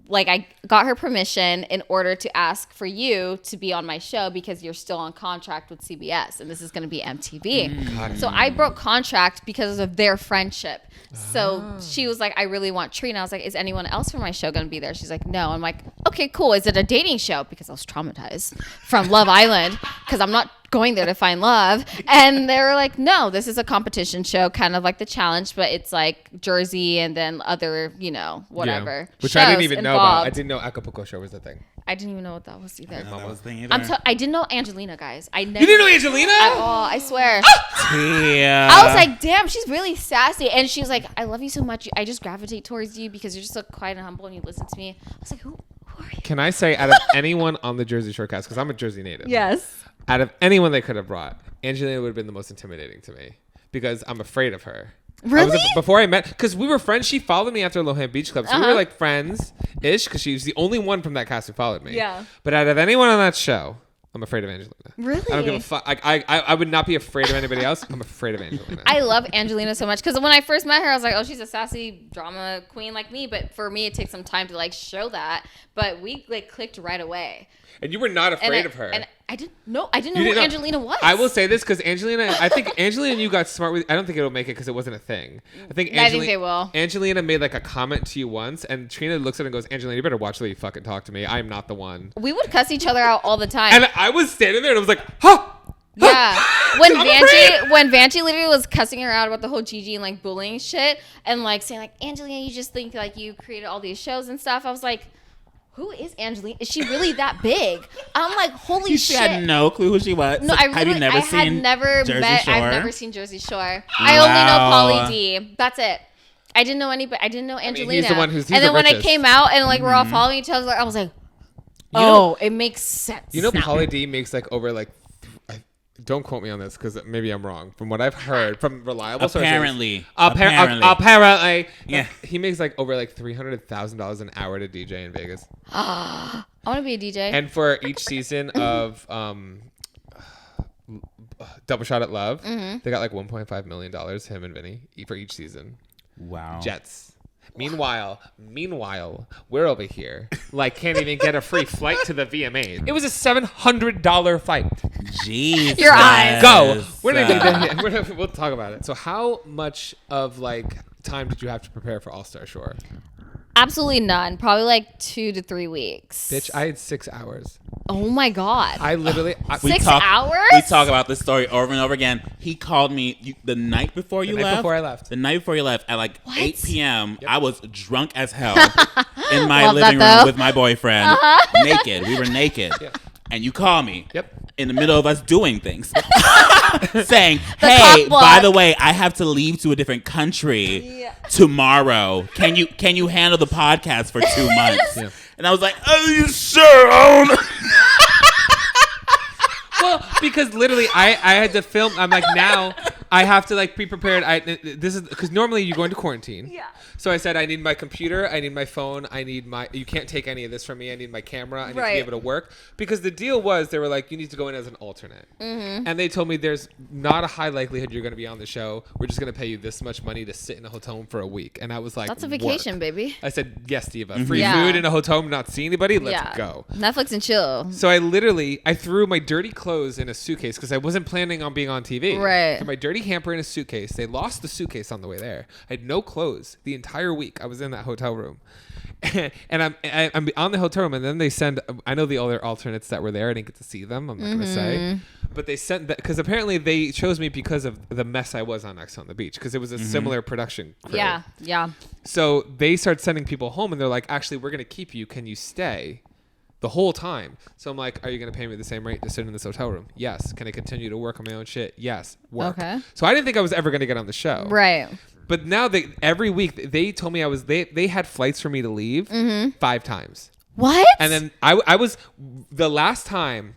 like I got her permission in order to ask for you to be on my show because you're still on contract with CBS and this is going to be MTV. So I broke contract because of their friendship. So she was like, I really want Trina. I was like, is anyone else from my show going to be there? She's like, no. I'm like, okay, cool. Is it a dating show? Because I was traumatized from Love Island because I'm not going there to find love. And they were like, no, this is a competition show, kind of like The Challenge, but it's like Jersey and then other, whatever. Yeah. Which I didn't even know about. I didn't know Acapulco Shore was a thing. I didn't even know what that was either. I didn't know Angelina, guys. You didn't know Angelina? At all, I swear. Yeah. I was like, damn, she's really sassy. And she was like, I love you so much. I just gravitate towards you because you're just so quiet and humble and you listen to me. I was like, who are you? Can I say, out of anyone on the Jersey Shore cast, because I'm a Jersey native. Yes. Out of anyone they could have brought, Angelina would have been the most intimidating to me because I'm afraid of her. Really? Before I met, because we were friends. She followed me after Lohan Beach Club. So we were like friends-ish because she was the only one from that cast who followed me. Yeah. But out of anyone on that show, I'm afraid of Angelina. Really? I don't give a fuck. I would not be afraid of anybody else. I'm afraid of Angelina. I love Angelina so much because when I first met her, I was like, oh, she's a sassy drama queen like me. But for me, it takes some time to like show that. But we like clicked right away. And you were not afraid of her. And I didn't know who Angelina was. I will say this because I think Angelina and you got smart with. I don't think it'll make it because it wasn't a thing. I think they will. Angelina made like a comment to you once, and Trina looks at it and goes, "Angelina, you better watch the way you fucking talk to me. I'm not the one." We would cuss each other out all the time. And I was standing there and I was like, "Huh." Yeah, when Vanjie literally was cussing her out about the whole Gigi and like bullying shit and like saying like, Angelina, you just think like you created all these shows and stuff. I was like, who is Angelina? Is she really that big? I'm like, holy shit. She had no clue who she was. No, Have you never seen Jersey Shore? I've never seen Jersey Shore. I only know Pauly D. That's it. I didn't know anybody. I didn't know Angelina. I mean, he's the one who's and then when it came out and like we're all following each other, I was like, oh, it makes sense. You know, Pauly D makes like over like. Don't quote me on this because maybe I'm wrong. From what I've heard from reliable sources, apparently, yeah, he makes like over like $300,000 an hour to DJ in Vegas. I want to be a DJ. And for each season of Double Shot at Love, they got like $1.5 million, him and Vinny, for each season. Wow. Jets. Meanwhile, we're over here like can't even get a free flight to the VMAs. It was a $700 flight. Jeez. Your eyes. Go. We'll talk about it. So how much of like time did you have to prepare for All Star Shore? Absolutely none. Probably like 2 to 3 weeks. Bitch, I had 6 hours. Oh my God. I literally 6 hours? We talk about this story over and over again. He called me the night before you left. Before I left. The night before you left at like 8 p.m. Yep. I was drunk as hell in my living room with my boyfriend, naked. We were naked. Yep. And you call me. Yep. In the middle of us doing things, saying, "Hey, by the way, I have to leave to a different country tomorrow. Can you handle the podcast for 2 months?" Yeah. And I was like, "Are you sure?" Well, because literally I had to film. I'm like, now I have to like be prepared. This is because normally you go into quarantine. Yeah. So I said, I need my computer, I need my phone, you can't take any of this from me. I need my camera. I need to be able to work. Because the deal was, they were like, you need to go in as an alternate. Mm-hmm. And they told me there's not a high likelihood you're going to be on the show. We're just going to pay you this much money to sit in a hotel room for a week. And I was like, that's a vacation, baby. I said, yes, Diva. Free food in a hotel room, not see anybody. Let's go. Netflix and chill. So I threw my dirty clothes in a suitcase because I wasn't planning on being on TV. Right. Threw my dirty hamper in a suitcase. They lost the suitcase on the way there. I had no clothes the entire week. I was in that hotel room. And I'm on the hotel room, and then they send. I know the other alternates that were there. I didn't get to see them. I'm not going to say, but they sent that because apparently they chose me because of the mess I was on Ex on the Beach because it was a similar production crew. Yeah. So they start sending people home, and they're like, "Actually, we're going to keep you. Can you stay the whole time?" So I'm like, "Are you going to pay me the same rate to sit in this hotel room?" Yes. Can I continue to work on my own shit? Yes. Work. Okay. So I didn't think I was ever going to get on the show. Right. But now every week they told me they had flights for me to leave 5 times. What? And then I was the last time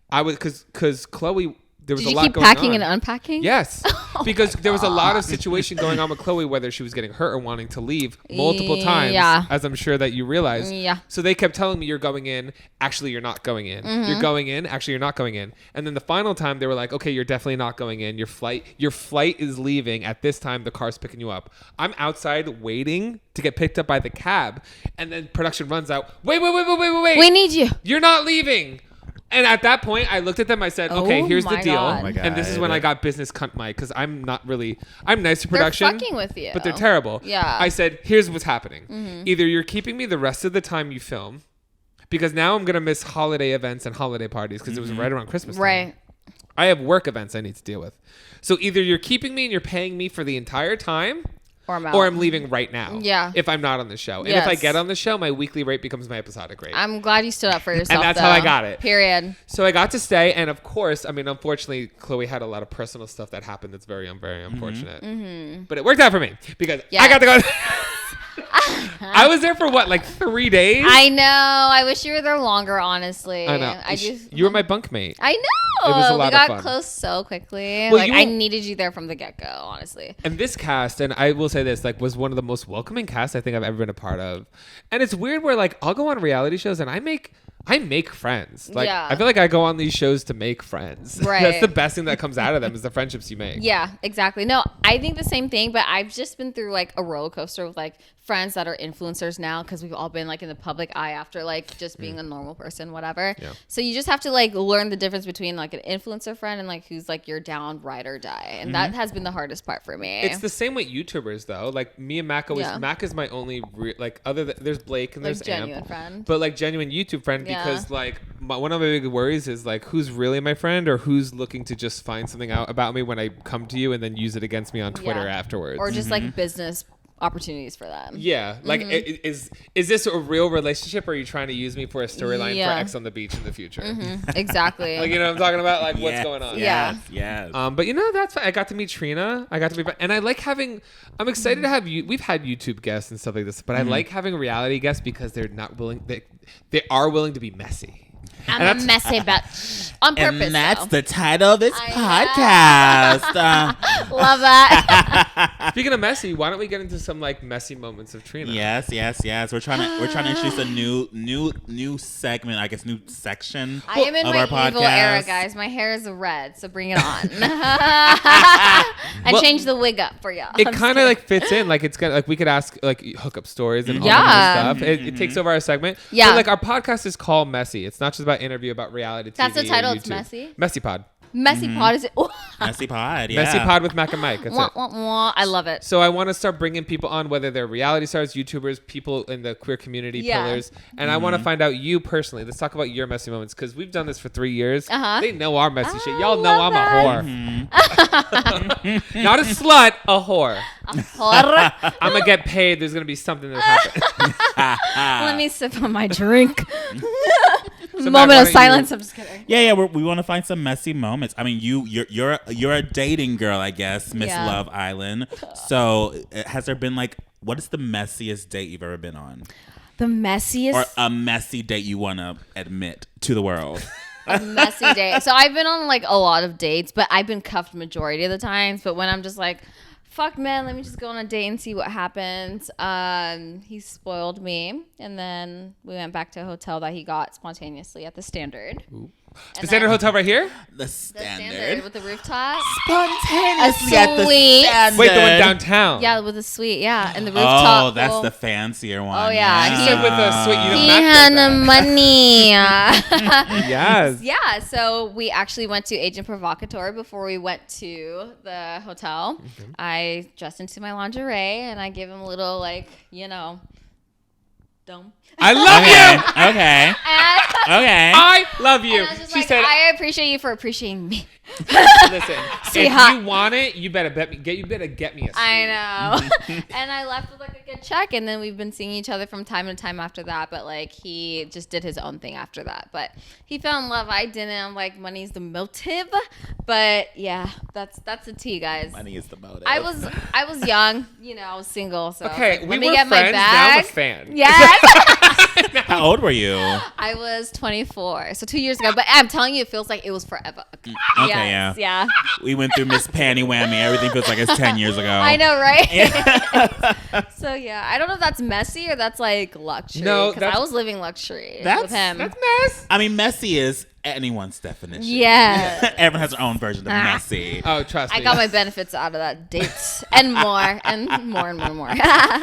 I was because Chloe, there was a lot going on. Did you keep packing and unpacking? Yes. Because there was a lot of situation going on with Chloe, whether she was getting hurt or wanting to leave multiple times, as I'm sure that you realize. Yeah. So they kept telling me, you're going in. Actually, you're not going in. You're going in. Actually, you're not going in. And then the final time they were like, okay, you're definitely not going in. Your flight is leaving at this time. The car's picking you up. I'm outside waiting to get picked up by the cab. And then production runs out. Wait. We need you. You're not leaving. And at that point, I looked at them. I said, okay, here's the deal. God. Oh my God. And this is when I got business cunt Mike because I'm nice to production. They're fucking with you. But they're terrible. Yeah. I said, here's what's happening. Either you're keeping me the rest of the time you film because now I'm going to miss holiday events and holiday parties because it was right around Christmas time. Right. I have work events I need to deal with. So either you're keeping me and you're paying me for the entire time or I'm leaving right now. Yeah. If I'm not on the show. And if I get on the show, my weekly rate becomes my episodic rate. I'm glad you stood up for yourself. And that's how I got it. Period. So I got to stay. And of course, I mean, unfortunately, Chloe had a lot of personal stuff that happened that's very, very unfortunate. But it worked out for me because I got to go. I was there for like 3 days? I know. I wish you were there longer, honestly. I know. You were my bunkmate. I know. It was a lot we got of fun. close so quickly. Well, I needed you there from the get-go, honestly. And this cast, and I will say this, like, was one of the most welcoming casts I think I've ever been a part of. And it's weird where, like, I'll go on reality shows and I make friends. Like, I feel like I go on these shows to make friends. Right. That's the best thing that comes out of them is the friendships you make. Yeah, exactly. No, I think the same thing, but I've just been through like a roller coaster with like friends that are influencers now because we've all been like in the public eye after like just being a normal person, whatever. Yeah. So you just have to like learn the difference between like an influencer friend and like who's like your down ride or die. And that has been the hardest part for me. It's the same with YouTubers though. Like me and Mac always, Mac is my only like there's Blake and like there's genuine Amp, friend. but like genuine YouTube friend because like one of my big worries is like who's really my friend or who's looking to just find something out about me when I come to you and then use it against me on Twitter afterwards. Or just like business opportunities for them. Yeah. Like is this a real relationship or are you trying to use me for a storyline for Ex on the Beach in the future? Exactly. Like, you know what I'm talking about? Like what's going on? Yes. But you know, that's fine. I got to meet Trina. And I like having, I'm excited to have you. We've had YouTube guests and stuff like this, but I like having reality guests because they're not willing, they are willing to be messy. I'm a messy bitch. On purpose. And that's the title of this podcast. Love that. Speaking of messy, why don't we get into some like messy moments of Trina? Yes. We're trying to introduce a new segment, I guess, new section. I am in of my our podcast. evil era, guys. My hair is red, so bring it on. I changed the wig up for y'all. It kind of like fits in. Like it's gonna like we could ask like hookup stories and all that kind of stuff. It takes over our segment. Yeah. But, like our podcast is called Messy. It's not just about interview about reality TV. That's the title. Or YouTube. It's messy. MessyPod. MessyPod is it? MessyPod, yeah. MessyPod with Mac and Mike. That's it. I love it. So I want to start bringing people on, whether they're reality stars, YouTubers, people in the queer community pillars. And I want to find out you personally. Let's talk about your messy moments, because we've done this for 3 years. They know our messy shit. Y'all know I'm a whore. Not a slut, a whore. I'm going to get paid. There's going to be something that happens. Let me sip on my drink. So Moment of silence. I'm just kidding. Yeah. We want to find some messy moments. I mean, you're a dating girl, I guess, Miss Love Island. So has there been what is the messiest date you've ever been on? The messiest, or a messy date you want to admit to the world? A messy date. So I've been on a lot of dates, but I've been cuffed majority of the times. But when I'm just fuck man, let me just go on a date and see what happens. He spoiled me, and then we went back to a hotel that he got spontaneously at the Standard. Ooh. The Standard Hotel right here? The Standard with the rooftop. Spontaneously at the Standard. Wait, the one downtown. Yeah, with the suite. Yeah, and the rooftop. Oh, that's the fancier one. Oh yeah, He said with the suite. He had the money. Yes. Yeah, so we actually went to Agent Provocateur before we went to the hotel. Mm-hmm. I dressed into my lingerie and I gave him a little dome. I love you. Okay. Okay. I love you. And I was just She said, I appreciate you for appreciating me. Listen, Sweetheart. if you want it, you better get me a suit. I know. And I left with a good check, and then we've been seeing each other from time to time after that. But he just did his own thing after that. But he fell in love. I didn't. I'm money's the motive. But yeah, that's the tea, guys. Money is the motive. I was young. I was single. So Okay, let we me were get friends. my Now I'm a bag. fan. Yes. How old were you? I was 24, so 2 years ago. But I'm telling you, it feels like it was forever. Okay, yes, yeah. We went through Miss Panty Whammy. Everything feels like it's 10 years ago. I know, right? So yeah, I don't know if that's messy or that's luxury. No, because I was living luxury That's- with him. That's mess. I mean, messy is anyone's definition. Yeah. Everyone has their own version of messy. Oh, trust me. I got my benefits out of that date and more and more and more and more.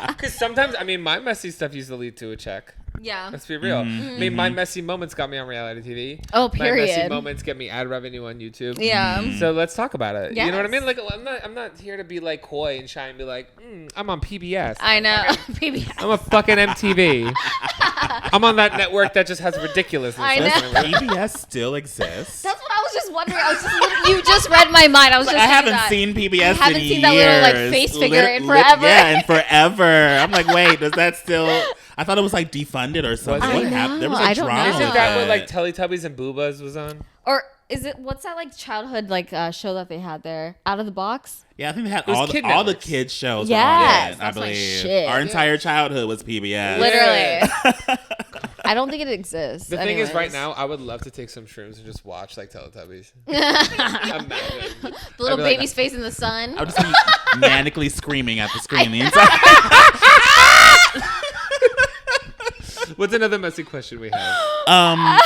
Because sometimes, my messy stuff used to lead to a check. Yeah. Let's be real. My messy moments got me on reality TV. Oh, My messy period. moments get me ad revenue on YouTube. Yeah. So let's talk about it. You know what I Yes. mean? I'm not here to be coy and shy and be I'm on PBS. I know. PBS. I'm a fucking MTV. I'm on that network that just has ridiculousness. I know. PBS still exists. That's what I was just wondering. You just read my mind. I was just I haven't saying seen PBS I haven't in seen years. that little face figure in forever. Yeah, in forever. I'm wait, does that still? I thought it was defunded or something. Was it? What happened? There was I don't drama. know. Isn't that what with it. Teletubbies and Boobas was on? Or is it what's that childhood show that they had there? Out of the Box? Yeah, I think they had was all Kid the Networks. kids shows. Yes, on it, I that's my believe. shit. Our entire childhood was PBS. Literally. I don't think it exists. The thing is, right anyways. now, I would love to take some shrooms and just watch Teletubbies. Imagine. The little I'd be like, baby's face in the sun. I would just be manically screaming at the screen the entire. What's another messy question we have?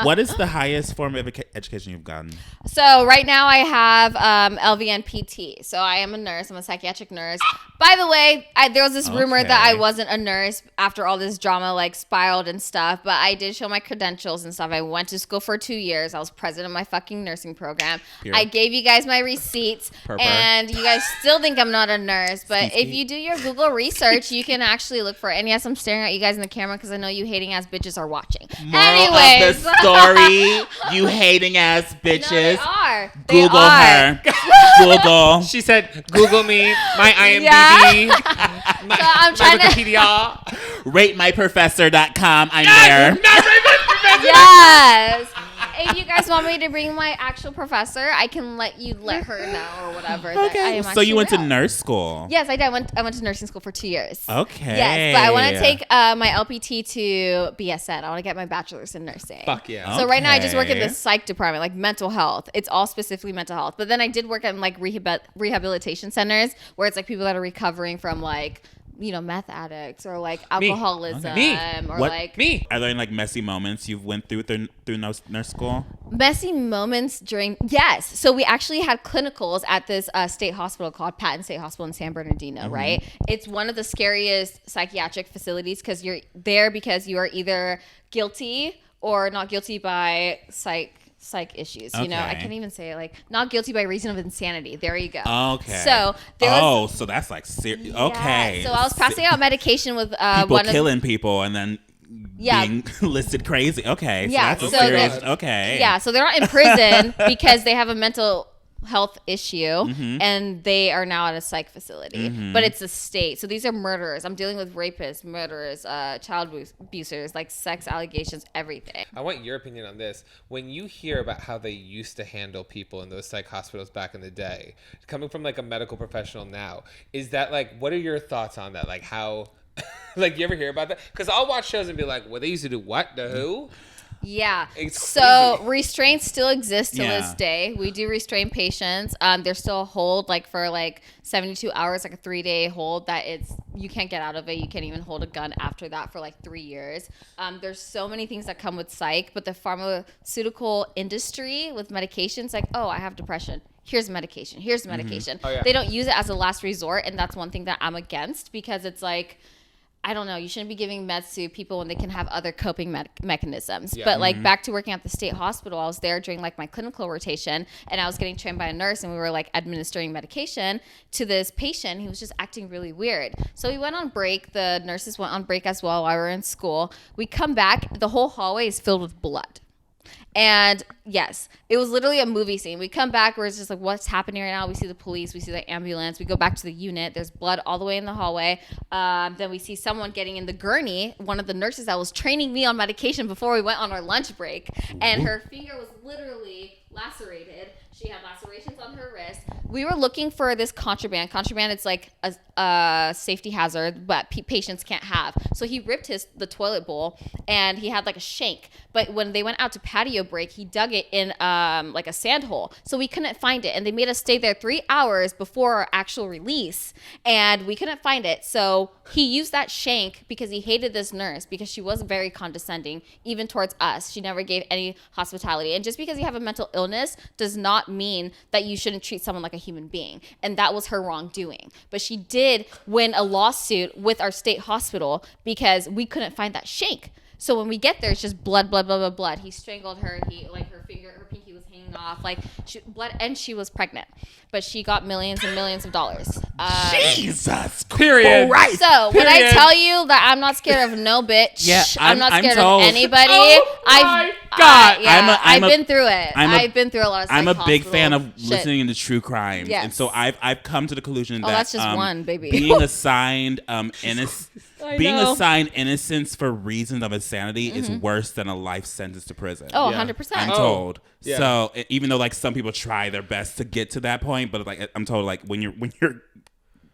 What is the highest form of education you've gotten? So right now I have LVN PT. So I am a nurse. I'm a psychiatric nurse. By the way, there was this rumor that I wasn't a nurse after all this drama spiraled and stuff. But I did show my credentials and stuff. I went to school for 2 years. I was president of my fucking nursing program. Pure. I gave you guys my receipts. And you guys still think I'm not a nurse. But if you do your Google research, you can actually look for it. And yes, I'm staring at you guys in the camera because I know you hating ass bitches are watching. Anyways. Of the story, you hating ass bitches. No, they are. Google her. Google. She said, Google me, my IMDb, my, So I'm trying my to- Wikipedia. RateMyProfessor.com. I'm there. Yes. If you guys want me to bring my actual professor, I can let her know or whatever. That I am So you went to real. nurse school. Yes, I did. I went to nursing school for 2 years. Okay. Yes, but I want to take my LPT to BSN. I want to get my bachelor's in nursing. Fuck yeah. So right now I just work in the Okay. psych department, mental health. It's all specifically mental health. But then I did work in rehabilitation centers where it's people that are recovering from meth addicts or alcoholism or Me. Are there any messy moments you've went through nurse school? messy moments during so we actually had clinicals at this state hospital called Patton State Hospital in San Bernardino, right? It's one of the scariest psychiatric facilities because you're there because you are either guilty or not guilty by psych issues. You know, I can't even say it, like not guilty by reason of insanity. There you go. Okay. So so that's like serious. Okay. So I was passing out medication with people killing people and then being listed crazy. Okay. Yeah. So that's a serious. Okay. Yeah. So they're not in prison because they have a mental health issue and they are now at a psych facility, but it's a state. So these are murderers. I'm dealing with rapists, murderers, child abusers, like sex allegations, everything. I want your opinion on this. When you hear about how they used to handle people in those psych hospitals back in the day, coming from like a medical professional now, is that like, what are your thoughts on that? Like how, like you ever hear about that? Because I'll watch shows and be like, well, they used to do what? The who? Yeah. It's so crazy. Restraints still exist to this day. We do restrain patients. There's still a hold like for like 72 hours, like a 3-day hold that you can't get out of it. You can't even hold a gun after that for like 3 years. There's so many things that come with psych, but the pharmaceutical industry with medications, like, oh, I have depression. Here's medication. Here's medication. Oh, yeah. They don't use it as a last resort, and that's one thing that I'm against because it's like, I don't know, you shouldn't be giving meds to people when they can have other coping mechanisms. Yeah. But like back to working at the state hospital, I was there during like my clinical rotation and I was getting trained by a nurse and we were like administering medication to this patient. He was just acting really weird. So we went on break. The nurses went on break as well while we were in school. We come back, the whole hallway is filled with blood. And yes, it was literally a movie scene. We come back where it's just like, what's happening right now? We see the police, we see the ambulance, we go back to the unit. There's blood all the way in the hallway. Then we see someone getting in the gurney, one of the nurses that was training me on medication before we went on our lunch break. And her finger was literally lacerated. She had lacerations on her wrist. We were looking for this contraband. Contraband, it's like a safety hazard, but patients can't have. So he ripped the toilet bowl, and he had like a shank. But when they went out to patio break, he dug it in like a sand hole. So we couldn't find it, and they made us stay there 3 hours before our actual release, and we couldn't find it. So he used that shank because he hated this nurse because she was very condescending, even towards us. She never gave any hospitality. And just because you have a mental illness does not mean that you shouldn't treat someone like a human being. And that was her wrongdoing. But she did win a lawsuit with our state hospital because we couldn't find that shank. So when we get there, it's just blood, blood, blood, blood, blood. He strangled her. He like her pinky was hanging off, like blood, and she was pregnant. But she got millions and millions of dollars. Jesus, period. Right. So when I tell you that I'm not scared of no bitch, I'm not scared of anybody. Oh my God. I've been through it. I've been through a lot of. I'm a big fan of listening to true crimes, yes. And so I've come to the conclusion that that's just one, baby. Being assigned innocence for reasons of insanity is worse than a life sentence to prison. Oh, 100%. I'm told. Yeah. So even though like some people try their best to get to that point, but like I'm told like when you're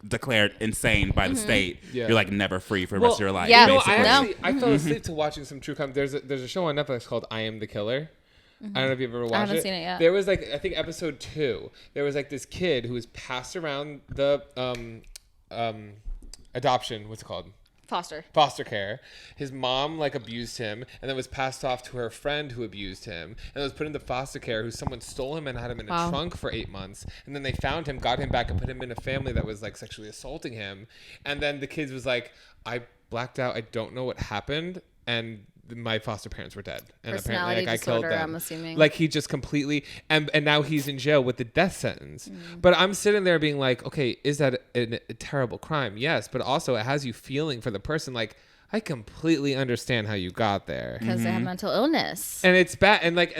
declared insane by the state, you're like never free for the rest of your life. Yeah, basically. I fell asleep to watching some true crime. There's a show on Netflix called I Am the Killer. I don't know if you've ever watched it. I haven't seen it yet. There was like, I think episode 2, there was like this kid who was passed around the adoption, what's it called? Foster care. His mom like abused him and then was passed off to her friend who abused him and was put into foster care who someone stole him and had him in a trunk for 8 months. And then they found him, got him back and put him in a family that was like sexually assaulting him. And then the kid was like, I blacked out. I don't know what happened. And my foster parents were dead. And apparently like, I killed them. I'm assuming. Like he just completely, and now he's in jail with the death sentence. But I'm sitting there being like, okay, is that a terrible crime? Yes. But also it has you feeling for the person. Like, I completely understand how you got there. Because they have mental illness. And it's bad. And that's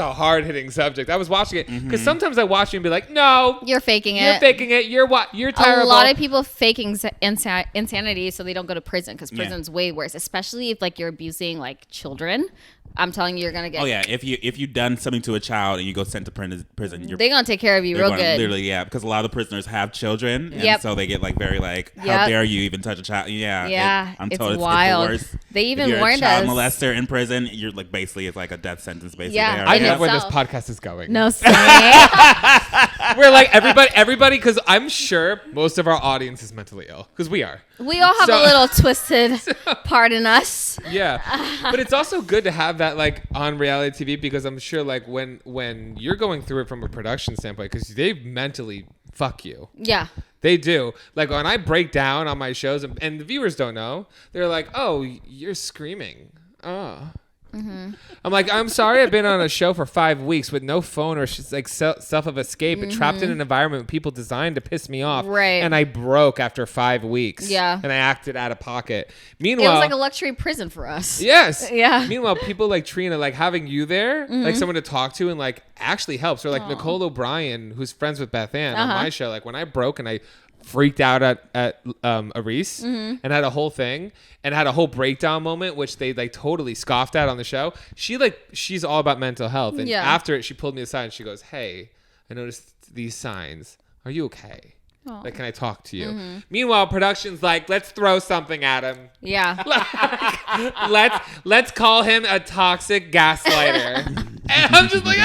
a hard hitting subject. I was watching it because sometimes I watch it and be like, no, you're faking it. You're faking it. You're terrible. A lot of people fake insanity so they don't go to prison because prison's way worse, especially if like you're abusing like children. I'm telling you, you're gonna get. Oh yeah, if you've done something to a child and you go sent to prison, they're gonna take care of you real good. Literally, yeah, because a lot of the prisoners have children, and so they get like very like, how dare you even touch a child? Yeah, I'm told it's wild. It's the worst. They even if you're warned a child us. molester in prison, you're like basically it's like a death sentence. Basically, yeah, I love where this podcast is going. No, we're like everybody, because I'm sure most of our audience is mentally ill because we are. We all have a little twisted part in us. Yeah, but it's also good to have that like on reality TV because I'm sure like when you're going through it from a production standpoint because they mentally fuck you. Yeah. They do. Like when I break down on my shows and the viewers don't know, they're like, oh, you're screaming. Oh, I'm like, I'm sorry I've been on a show for 5 weeks with no phone or like stuff of escape, but trapped in an environment with people designed to piss me off. Right. And I broke after 5 weeks. Yeah. And I acted out of pocket. It Meanwhile, was like a luxury prison for us. yes. Yeah. Meanwhile, people like Trina, like having you there, like someone to talk to and like actually helps. Or like Nicole O'Brien, who's friends with Beth Ann on my show. Like when I broke and I freaked out at Aris and had a whole thing and had a whole breakdown moment, which they like totally scoffed at on the show. She's all about mental health. And after it, she pulled me aside and she goes, "Hey, I noticed these signs. Are you okay? Like, can I talk to you?" Meanwhile, production's like, let's throw something at him. Yeah. let's call him a toxic gaslighter. And I'm just like,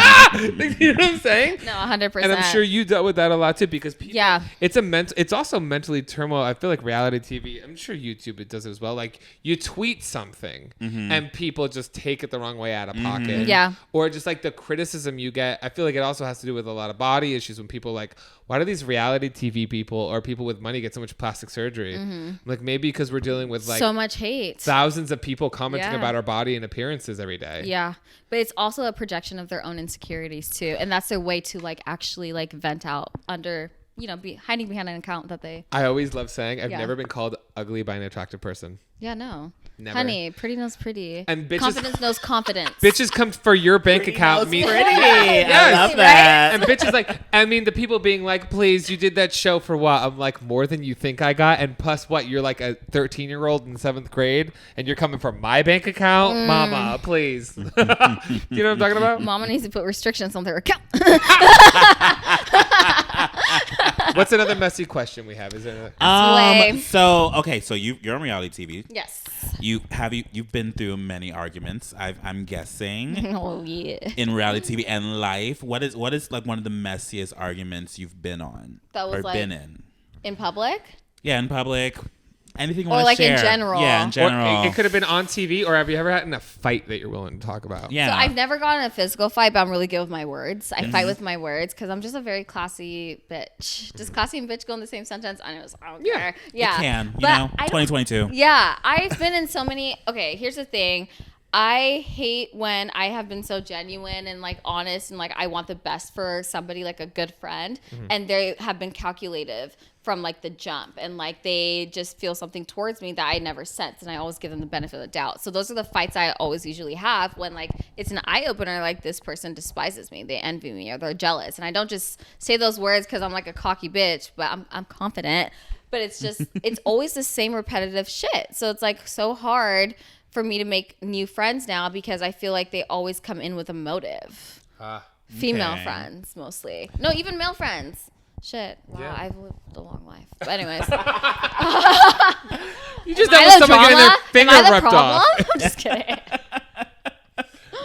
like, you know what I'm saying? No, 100%. And I'm sure you dealt with that a lot too, because people, Yeah. it's also mentally turmoil. I feel like reality TV, I'm sure YouTube, it does it as well. Like you tweet something and people just take it the wrong way out of pocket. Yeah. Or just like the criticism you get. I feel like it also has to do with a lot of body issues when people like, why do these reality TV people or people with money get so much plastic surgery? Like maybe because we're dealing with like so much hate. Thousands of people commenting about our body and appearances every day. Yeah. But it's also a projection of their own insecurities too. And that's their way to like actually like vent out under, hiding behind an account that they. I always love saying I've never been called ugly by an attractive person. Yeah, no. Never. Honey, pretty knows pretty. And bitches, confidence knows confidence. Bitches come for your bank account. Pretty. I love that. And bitches like, I mean, the people being like, please, you did that show for what? I'm like, more than you think I got. And plus what? You're like a 13-year-old in 7th grade and you're coming from my bank account? Mama, please. You know what I'm talking about? Mama needs to put restrictions on their account. What's another messy question we have? Is there So you're on reality TV. Yes. You've been through many arguments, I'm guessing. Oh yeah. In reality TV and life, what is like one of the messiest arguments you've been on been in? In public? Yeah, in public. Anything you want to like share? In general. Yeah, in general. Or it could have been on TV, or have you ever had in a fight that you're willing to talk about? Yeah. So I've never gotten in a physical fight, but I'm really good with my words. I fight with my words because I'm just a very classy bitch. Does classy and bitch go in the same sentence? I don't care. Yeah. It can, 2022. Yeah. I've been in so many. Okay, here's the thing. I hate when I have been so genuine and like honest and like I want the best for somebody, like a good friend, and they have been calculative from like the jump, and like they just feel something towards me that I never sense, and I always give them the benefit of the doubt. So those are the fights I always usually have when like it's an eye opener, like this person despises me, they envy me, or they're jealous, and I don't just say those words because I'm like a cocky bitch, but I'm confident. But it's just it's always the same repetitive shit. So it's like so hard for me to make new friends now because I feel like they always come in with a motive. Female friends mostly. No, even male friends. Shit. Wow, yeah. I've lived a long life. But anyways. You just dealt with someone getting their finger ripped off. I'm just kidding.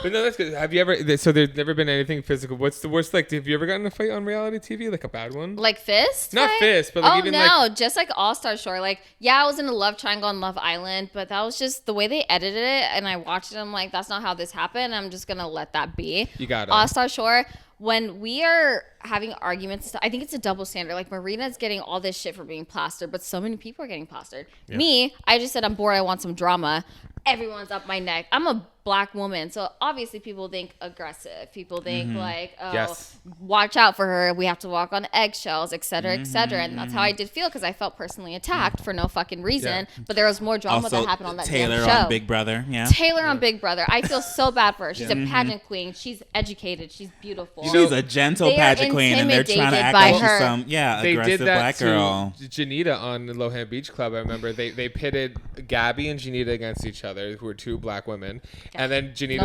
But no, that's good. Have you ever? So there's never been anything physical. What's the worst? Like, have you ever gotten in a fight on reality TV? Like a bad one? Like fist? Not fist, but like even like. Just like All-Star Shore. Like, yeah, I was in a love triangle on Love Island, but that was just the way they edited it, and I watched it. I'm like, that's not how this happened. I'm just gonna let that be. You got it. All-Star Shore. When we are having arguments, I think it's a double standard. Like Marina's getting all this shit for being plastered, but so many people are getting plastered. Yeah. Me, I just said I'm bored. I want some drama. Everyone's up my neck. I'm a black woman, so obviously people think aggressive. People think like, oh, yes, watch out for her. We have to walk on eggshells, et cetera, et cetera. And that's how I did feel because I felt personally attacked for no fucking reason. Yeah. But there was more drama also, that happened on that Taylor damn show. on Big Brother, yeah. Taylor on Big Brother. I feel so bad for her. She's a pageant queen. She's educated. She's beautiful. She's a gentle pageant queen, and they're trying to act like she's some aggressive black girl. Janita on the Lohan Beach Club. I remember they pitted Gabby and Janita against each other, who were two black women, and then Janita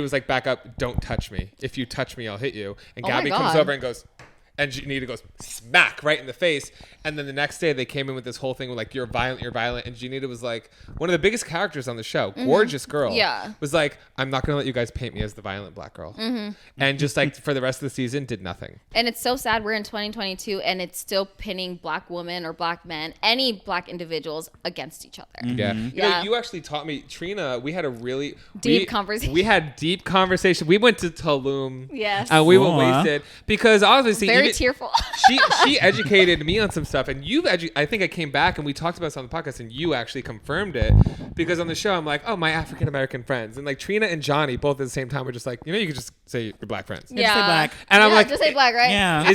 was like, back up, don't touch me. If you touch me, I'll hit you. And Gabby comes over and goes, and Janita goes smack right in the face. And then the next day they came in with this whole thing with like, you're violent. And Janita was like, one of the biggest characters on the show, gorgeous girl, was like, I'm not going to let you guys paint me as the violent black girl. And just like for the rest of the season did nothing. And it's so sad we're in 2022 and it's still pinning black women or black men, any black individuals against each other. Yeah. You know, you actually taught me, Trina, we had a really deep conversation. We had deep conversation. We went to Tulum. Yes. And we were wasted because obviously very tearful. she educated me on some stuff, and I think I came back and we talked about this on the podcast, and you actually confirmed it, because on the show I'm like, oh, my African American friends, and like Trina and Johnny both at the same time were just like, you could just say you're black friends. Yeah. Just say black. And I'm like, just say black, right? Yeah.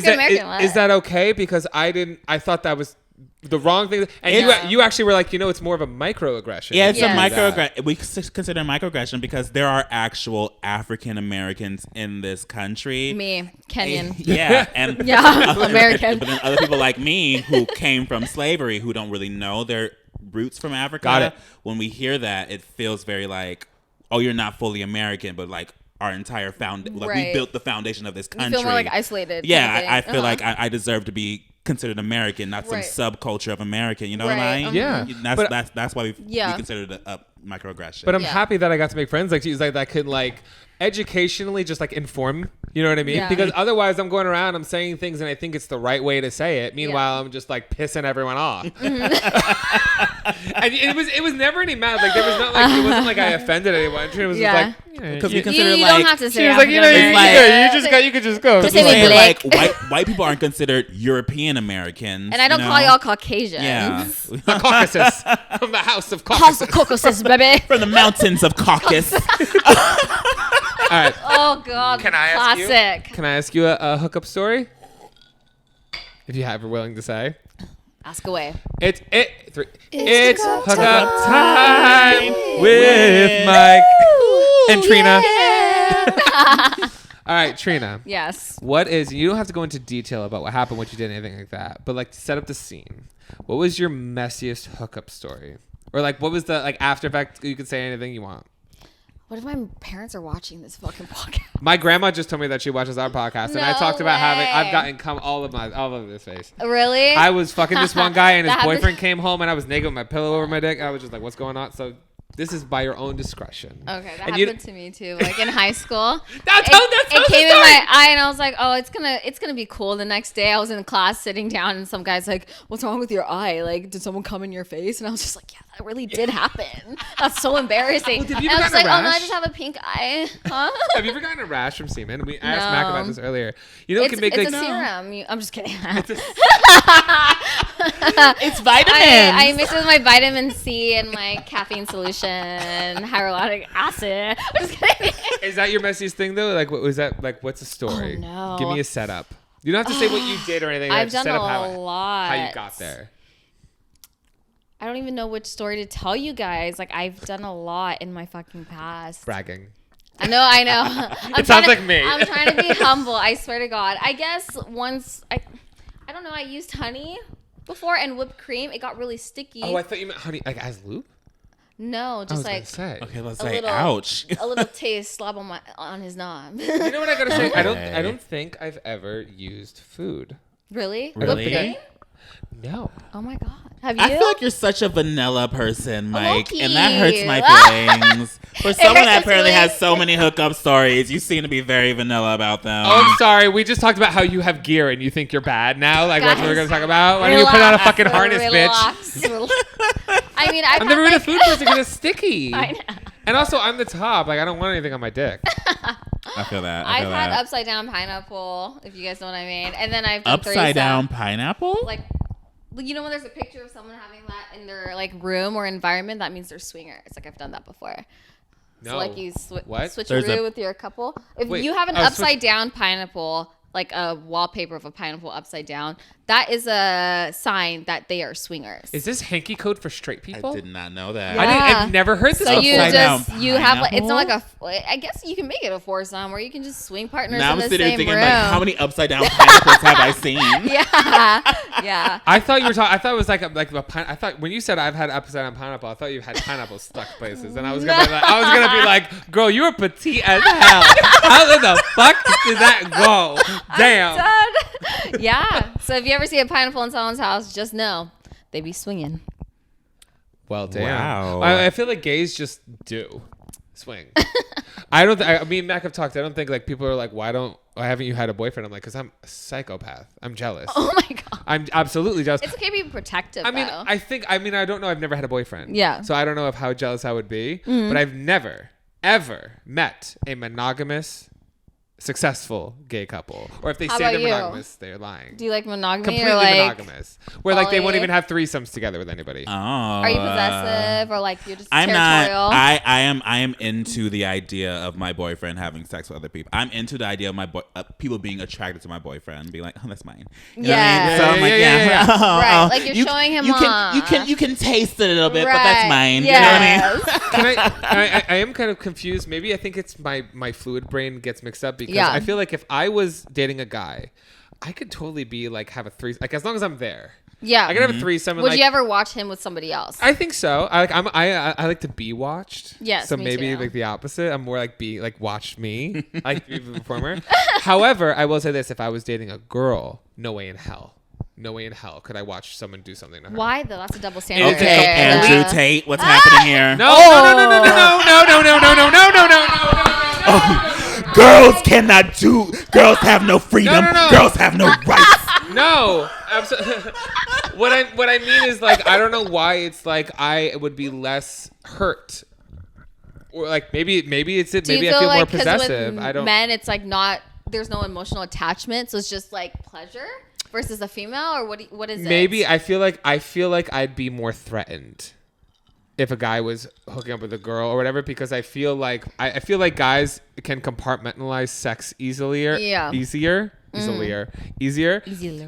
Is that okay? Because I thought that was the wrong thing, and you actually were like, it's more of a microaggression. Yeah, it's a microaggression. We consider microaggression because there are actual African Americans in this country. Me, Kenyan. Yeah, and American. But then other people like me who came from slavery, who don't really know their roots from Africa. Got it. When we hear that, it feels very like, oh, you're not fully American, but like our entire we built the foundation of this country. You feel more like isolated. Yeah, I feel like I deserve to be considered American, not some subculture of American. You know what I mean? Yeah. That's why we consider it a microaggression. But I'm happy that I got to make friends like you, like that could like educationally just like inform. You know what I mean? Yeah. Because otherwise I'm going around, I'm saying things and I think it's the right way to say it. Meanwhile, I'm just like pissing everyone off. And it was never any mad. Like there was not like, it wasn't like I offended anyone. Trina was just like, because we consider you like, don't have to say she was like, you could just go. Just say like white people aren't considered European Americans. And I don't call y'all Caucasians. Yeah. The Caucasus. From the house of Caucasus. House of Caucasus, baby. From the mountains of Caucasus. All right. Oh God. Can I ask you a hookup story? If you have are willing to say. Ask away. It's hookup time with Mike and Trina. All right, Trina. Yes. You don't have to go into detail about what happened, what you did, anything like that, but like to set up the scene. What was your messiest hookup story? Or like what was the like after effect? You could say anything you want. What if my parents are watching this fucking podcast? My grandma just told me that she watches our podcast, and I talked about I've gotten cum all over this face. Really? I was fucking this one guy, and his boyfriend came home, and I was naked with my pillow over my dick. I was just like, "What's going on?" So this is by your own discretion. Okay, that happened to me too. Like in high school, it came in my eye, and I was like, "Oh, it's gonna be cool." The next day, I was in class sitting down, and some guy's like, "What's wrong with your eye? Like, did someone come in your face?" And I was just like, "Yeah, that really did happen. That's so embarrassing." Well, and I was like, "Oh no, I just have a pink eye." Huh? Have you ever gotten a rash from semen? We asked Mac about this earlier. It can make it's like a serum. I'm just kidding. It's vitamins. I mix it with my vitamin C and my caffeine solution, hyaluronic acid. I'm just kidding. Is that your messiest thing though? Like, what was that? Like, what's the story? Oh, no. Give me a setup. You don't have to say what you did or anything. I've done set up a lot. How you got there. I don't even know which story to tell you guys. Like, I've done a lot in my fucking past. Bragging. I know. It sounds like me. I'm trying to be humble. I swear to God. I guess once I don't know. I used honey before and whipped cream. It got really sticky. Oh, I thought you meant honey like as lube. No, just like okay, let's a say little, ouch. A little taste slap on his knob. You know what I gotta say? I don't think I've ever used food. Really? Really? Whipped cream? No. Oh my God. Have you? I feel like you're such a vanilla person, Mike, Low-key. and that hurts my feelings. For someone that apparently has so many hookup stories, you seem to be very vanilla about them. Oh, I'm sorry. We just talked about how you have gear and you think you're bad now. Like, that's what we're Guys, gonna talk about. Why don't you put on a fucking harness, bitch? I mean, I've never been a food person because it's sticky. I know. And also, I'm the top. Like, I don't want anything on my dick. I feel that. I've had upside down pineapple, if you guys know what I mean. And then I've done upside down pineapple? Like, you know when there's a picture of someone having that in their like room or environment, that means they're swingers. Like I've done that before. No. So like you What? switcheroo with your couple. If you have an upside down pineapple, like a wallpaper of a pineapple upside down, that is a sign that they are swingers. Is this hanky code for straight people? I did not know that. Yeah. I've never heard this So before. you have like, it's not like I guess you can make it a foursome where you can just swing partners Now in I'm the sitting same thinking, room. like, how many upside down pineapples have I seen? Yeah. I thought you were talking. I thought it was like a I thought when you said I've had upside down pineapple, I thought you had pineapple stuck places, and I was gonna be like, girl, you were petite as hell. How the fuck did that go? Damn. Yeah. So if you ever see a pineapple in someone's house, just know they be swinging. Well, damn. Wow. I feel like gays just do swing. I don't. Me and Mac have talked. I don't think like people are like, why haven't you had a boyfriend? I'm like, because I'm a psychopath. I'm jealous. Oh my God. I'm absolutely jealous. It's okay to be protective. I mean, though. I don't know. I've never had a boyfriend. Yeah. So I don't know how jealous I would be. But I've never, ever met a monogamous successful gay couple, or if they How say they're about you? monogamous, they're lying. Do you like monogamy Completely or like monogamous, where like they won't poly? even have threesomes together with anybody. Oh, Are you possessive or like you're just I'm territorial? not. I am into the idea of my boyfriend having sex with other people. I'm into the idea of my people being attracted to my boyfriend, being like, oh, that's mine. You know what I mean? So I'm like, Yeah. Right, like you're showing him you can taste it a little bit, but Right. that's mine. Yes. You know what I mean? I am kind of confused. Maybe I think it's my fluid brain gets mixed up because Yeah. I feel like if I was dating a guy, I could totally be like have a threesome. Like as long as I'm there, Yeah. I could have a threesome. And, Would like, you ever watch him with somebody else? I think so. I like to be watched. Yes, So me maybe too. like the opposite. I'm more like watch me. I like to be the performer. However, I will say this: if I was dating a girl, no way in hell. No way in hell could I watch someone do something to her. Why though? That's a double standard. Okay, Yeah. Andrew Tate, what's happening here? No, no. Girls cannot do. Girls have no freedom. No. Girls have no rights. No, absolutely. What I mean is like I don't know why it's like I would be less hurt, or like maybe it's it. Do you Maybe I feel feel more like 'cause possessive. with I don't. men, it's like not. There's no emotional attachment, so it's just like pleasure versus a female, or what is it? Maybe I feel like I'd be more threatened if a guy was hooking up with a girl or whatever, because I feel like guys can compartmentalize sex easier. Easier.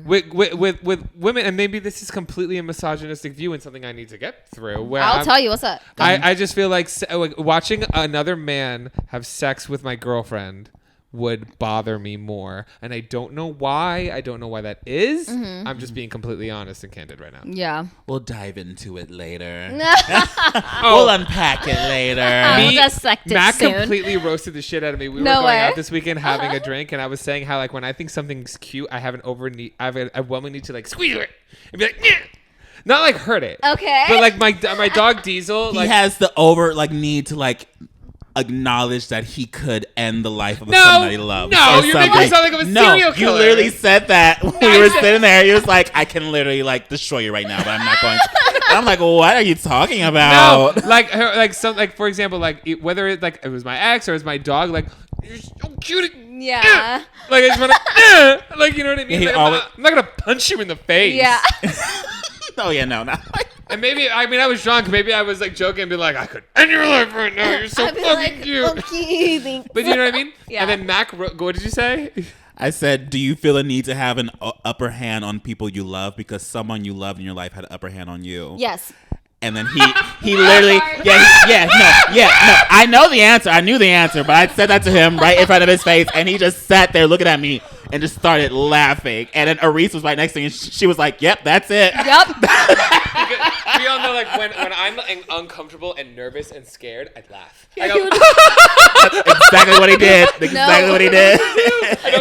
With women, and maybe this is completely a misogynistic view and something I need to get through. Where I'll tell you what's up. I just feel like watching another man have sex with my girlfriend would bother me more, and I don't know why. I don't know why that is. I'm just being completely honest and candid right now. Yeah. We'll dive into it later. We'll unpack it later. We'll dissect it Matt soon. completely roasted the shit out of me. We were No going way. out this weekend having a drink, and I was saying how like when I think something's cute, I have an overwhelming need to like squeeze it and be like, yeah. Not like hurt it. Okay. But like my dog Diesel, He like has the need to like acknowledge that he could end the life of someone that he loves. No, or you're making me sound like I'm a serial killer. You literally said that when No, we I were said- sitting there. He was like, I can literally like destroy you right now, but I'm not going to. I'm like, what are you talking about? No, like for example, like whether it was my ex or it was my dog, like you're so cute. Yeah. Like I just want to, like you know what I mean. Yeah, Like, I'm not gonna punch you in the face. Yeah. Oh yeah, no. And maybe I was drunk. Maybe I was like joking and be like, I could end your life right now. You're so I'd be fucking like, cute. okay, thanks. But you know what I mean? Yeah. And then Mac, what did you say? I said, do you feel a need to have an upper hand on people you love because someone you loved in your life had an upper hand on you? Yes. And then he literally, no. I know the answer. I knew the answer, but I said that to him right in front of his face, and he just sat there looking at me and just started laughing. And then Arise was right next to me, and she was like, "Yep, that's it." Yep. Because we all know, like when I'm uncomfortable and nervous and scared, I'd laugh. I go, That's exactly what he did. Exactly what he did.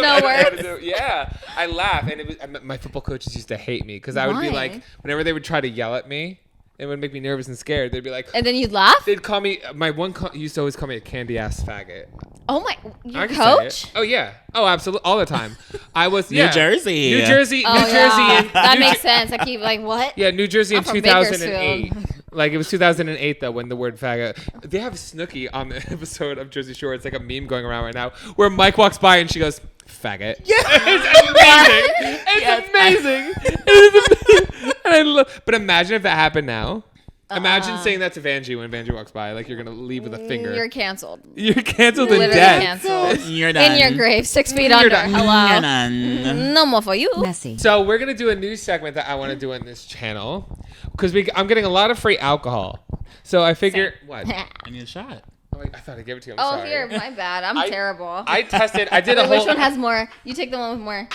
No words. Yeah, I laugh, and it was my football coaches used to hate me because I would be Why? like, whenever they would try to yell at me, it would make me nervous and scared. They'd be like, And then you'd laugh? they'd call me. My one used to always call me a candy ass faggot. Oh my, your I can say coach? it. Oh yeah. Oh, absolutely. All the time. I was New Jersey. New Jersey. Oh, New yeah. Jersey. That New makes sense. I keep like, what? Yeah, New Jersey in I'm from 2008. Bakersfield. Like it was 2008 though when the word faggot. They have Snooki on the episode of Jersey Shore. It's like a meme going around right now where Mike walks by and she goes, "Faggot." Yeah, it's amazing. It's amazing. And I love. But imagine if that happened now. Imagine saying that to Vanjie when Vanjie walks by, like you're gonna leave with a finger. You're canceled. You're canceled and Literally dead. canceled. You're done. In your grave, 6 feet You're under. done. Hello. You're done. No more for you. Messy. So we're gonna do a new segment that I want to do on this channel because I'm getting a lot of free alcohol. So I figure what? I need a shot. Oh, I thought I gave it to you. I'm Oh, sorry. here, my bad. I'm terrible. I tested. I did a Wait, whole. which one has more? You take the one with more.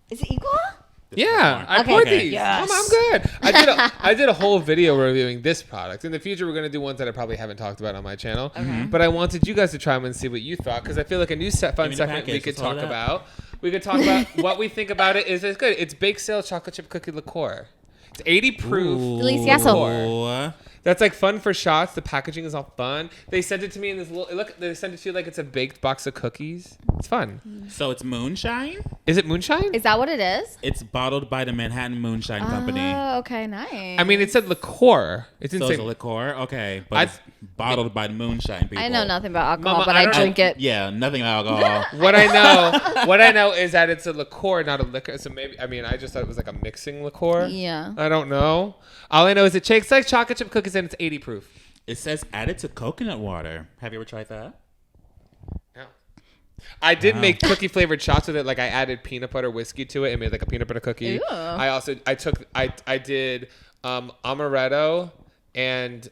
Is it equal? Yeah, I Okay. poured Okay. these. Yes. I'm good. I did a whole video reviewing this product. In the future, we're gonna do ones that I probably haven't talked about on my channel. But I wanted you guys to try them and see what you thought because I feel like a new fun Give me the segment we package. could Let's hold talk it up. about. We could talk about what we think about it. Is it's good? It's Bake Sale chocolate chip cookie liqueur. It's 80 proof Delicioso. Ooh. That's like fun for shots. The packaging is all fun. They sent it to me in this little. Look, they sent it to you like it's a baked box of cookies. It's fun. So it's moonshine? Is it moonshine? Is that what it is? It's bottled by the Manhattan Moonshine Company. Oh, okay, nice. I mean, it said liqueur. It didn't So say it's a liqueur? Okay. But it's bottled by the Moonshine people. I know nothing about alcohol, Mama, but I I don't drink it. Yeah, nothing about alcohol. What I know is that it's a liqueur, not a liquor. So maybe, I mean, I just thought it was like a mixing liqueur. Yeah. I don't know. All I know is it shakes like chocolate chip cookies and it's 80 proof. It says added to coconut water. Have you ever tried that? Yeah. I did make cookie flavored shots with it. Like I added peanut butter whiskey to it and made like a peanut butter cookie. Ew. I did amaretto and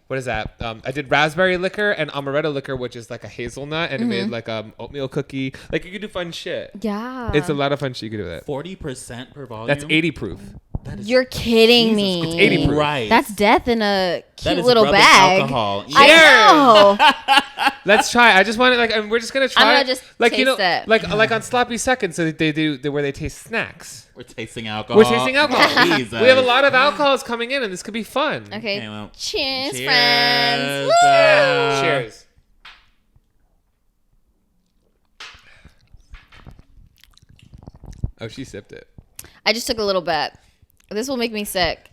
what is that? I did raspberry liquor and amaretto liquor, which is like a hazelnut, and it made like oatmeal cookie. Like you could do fun shit. Yeah. It's a lot of fun shit you could do with it. 40% per volume? That's 80 proof. That is You're kidding me. It's 80 proof. right. That's death in a That cute is little rubbing bag. alcohol. I know. Let's try. I just want to like, and we're just gonna try. I'm gonna just like taste it. like on sloppy seconds, so they do where they taste snacks. We're tasting alcohol. We're tasting alcohol. Jesus. We have a lot of alcohols coming in, and this could be fun. Okay. Okay, well, Cheers, cheers. friends. Cheers. Oh, she sipped it. I just took a little bit. This will make me sick.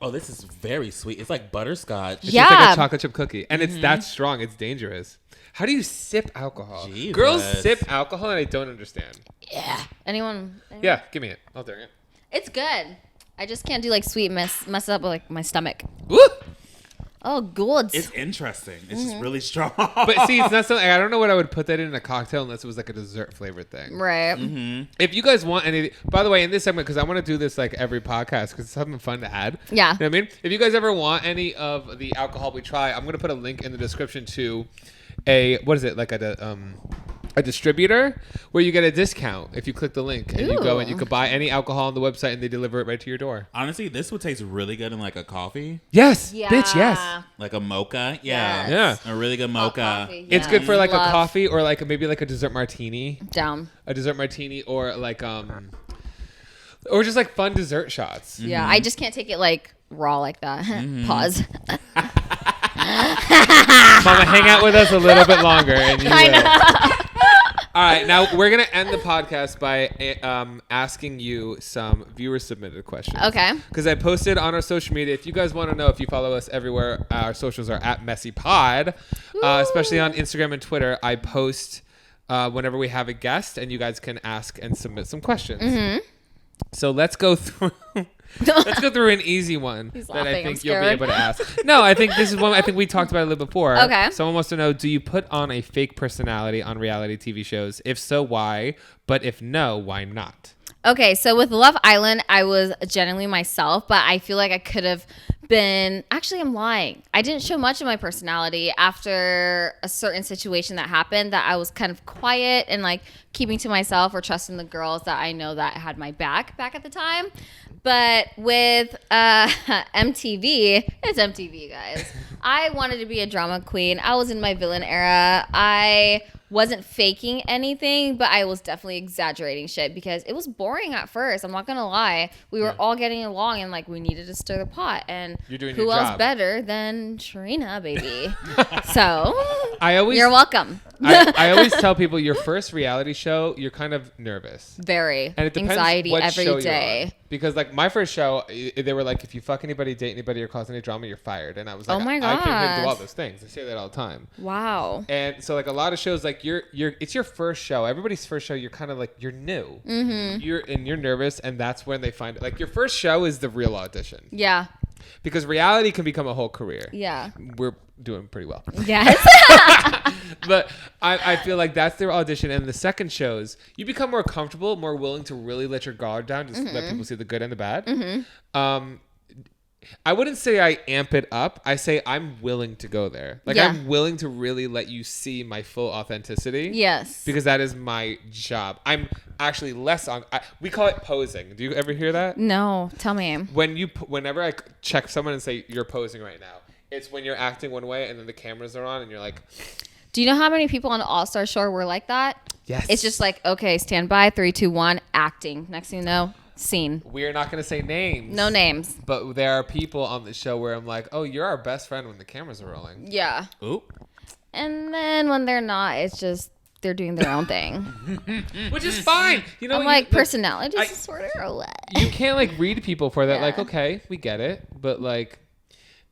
Oh, this is very sweet. It's like butterscotch. It's just like Yeah. a chocolate chip cookie, and it's that strong. It's dangerous. How do you sip alcohol? Jesus. Girls sip alcohol, and I don't understand. Yeah. Anyone? Yeah, give me it. I'll drink it. It's good. I just can't do like sweet mess up with like my stomach. Woo! Oh, good. It's interesting. It's just really strong. But see, it's not something. I don't know what I would put that in a cocktail unless it was like a dessert flavored thing. Right. If you guys want any, by the way, in this segment, because I want to do this like every podcast because it's something fun to add. Yeah. You know what I mean? If you guys ever want any of the alcohol we try, I'm going to put a link in the description to a distributor where you get a discount if you click the link and you go and you could buy any alcohol on the website and they deliver it right to your door. Honestly, this would taste really good in like a coffee. Yes. Yeah. Bitch, yes. Like a mocha. Yeah. Yes. A really good mocha. Coffee, It's yeah. good for like a Love. coffee or like maybe like a dessert martini. Down. A dessert martini or like or just like fun dessert shots. Yeah. I just can't take it like raw like that. Pause. Mama, hang out with us a little bit longer and you I will. know. All right, now we're going to end the podcast by asking you some viewer submitted questions. Okay. Because I posted on our social media. If you guys want to know, if you follow us everywhere, our socials are at MessyPod, especially on Instagram and Twitter. I post whenever we have a guest, and you guys can ask and submit some questions. So let's go through. Let's go through an easy one He's that I laughing. think I'm you'll be scared. able to ask. No, I think this is one I think we talked about a little before. Okay. Someone wants to know, do you put on a fake personality on reality TV shows? If so, why? But if no, why not? Okay, so with Love Island, I was genuinely myself, but I feel like I could have been. Actually, I'm lying. I didn't show much of my personality after a certain situation that happened. That I was kind of quiet and like keeping to myself or trusting the girls that I know that had my back at the time. But with MTV, it's MTV, guys. I wanted to be a drama queen. I was in my villain era. I wasn't faking anything, but I was definitely exaggerating shit because it was boring at first. I'm not gonna lie. We were all getting along and like we needed to stir the pot. And You're doing who your else job. better than Trina, baby? So You're welcome. I always tell people your first reality show, you're kind of nervous. Very And it depends anxiety what every show you're day. on. Because like my first show, they were like, if you fuck anybody, date anybody, or cause any drama, you're fired. And I was like, Oh my I can't even do all gosh. those things. I say that all the time. Wow. And so like a lot of shows, like it's your first show. Everybody's first show, you're kind of like, you're new. Mm-hmm. You're nervous, and that's when they find it. Like your first show is the real audition. Yeah. Because reality can become a whole career. Yeah. We're doing pretty well. Yes. But I feel like that's their audition. And the second shows, you become more comfortable, more willing to really let your guard down, just let people see the good and the bad. I wouldn't say I amp it up. I say I'm willing to go there. Like Yeah. I'm willing to really let you see my full authenticity. Yes. Because that is my job. I'm actually less on. We call it posing. Do you ever hear that? No. Tell me. Whenever I check someone and say you're posing right now, it's when you're acting one way and then the cameras are on and you're like, Do you know how many people on All Star Shore were like that? yes. It's just like, okay, stand by, 3, 2, 1, acting. Next thing you know, Scene. We're not going to say names. No names. But there are people on the show where I'm like, oh, you're our best friend when the cameras are rolling. Yeah. Oop. And then when they're not, it's just they're doing their own thing. Which is fine. You know, I'm like, personality disorder or what? You can't like read people for that. Yeah. Like, okay, we get it. But like,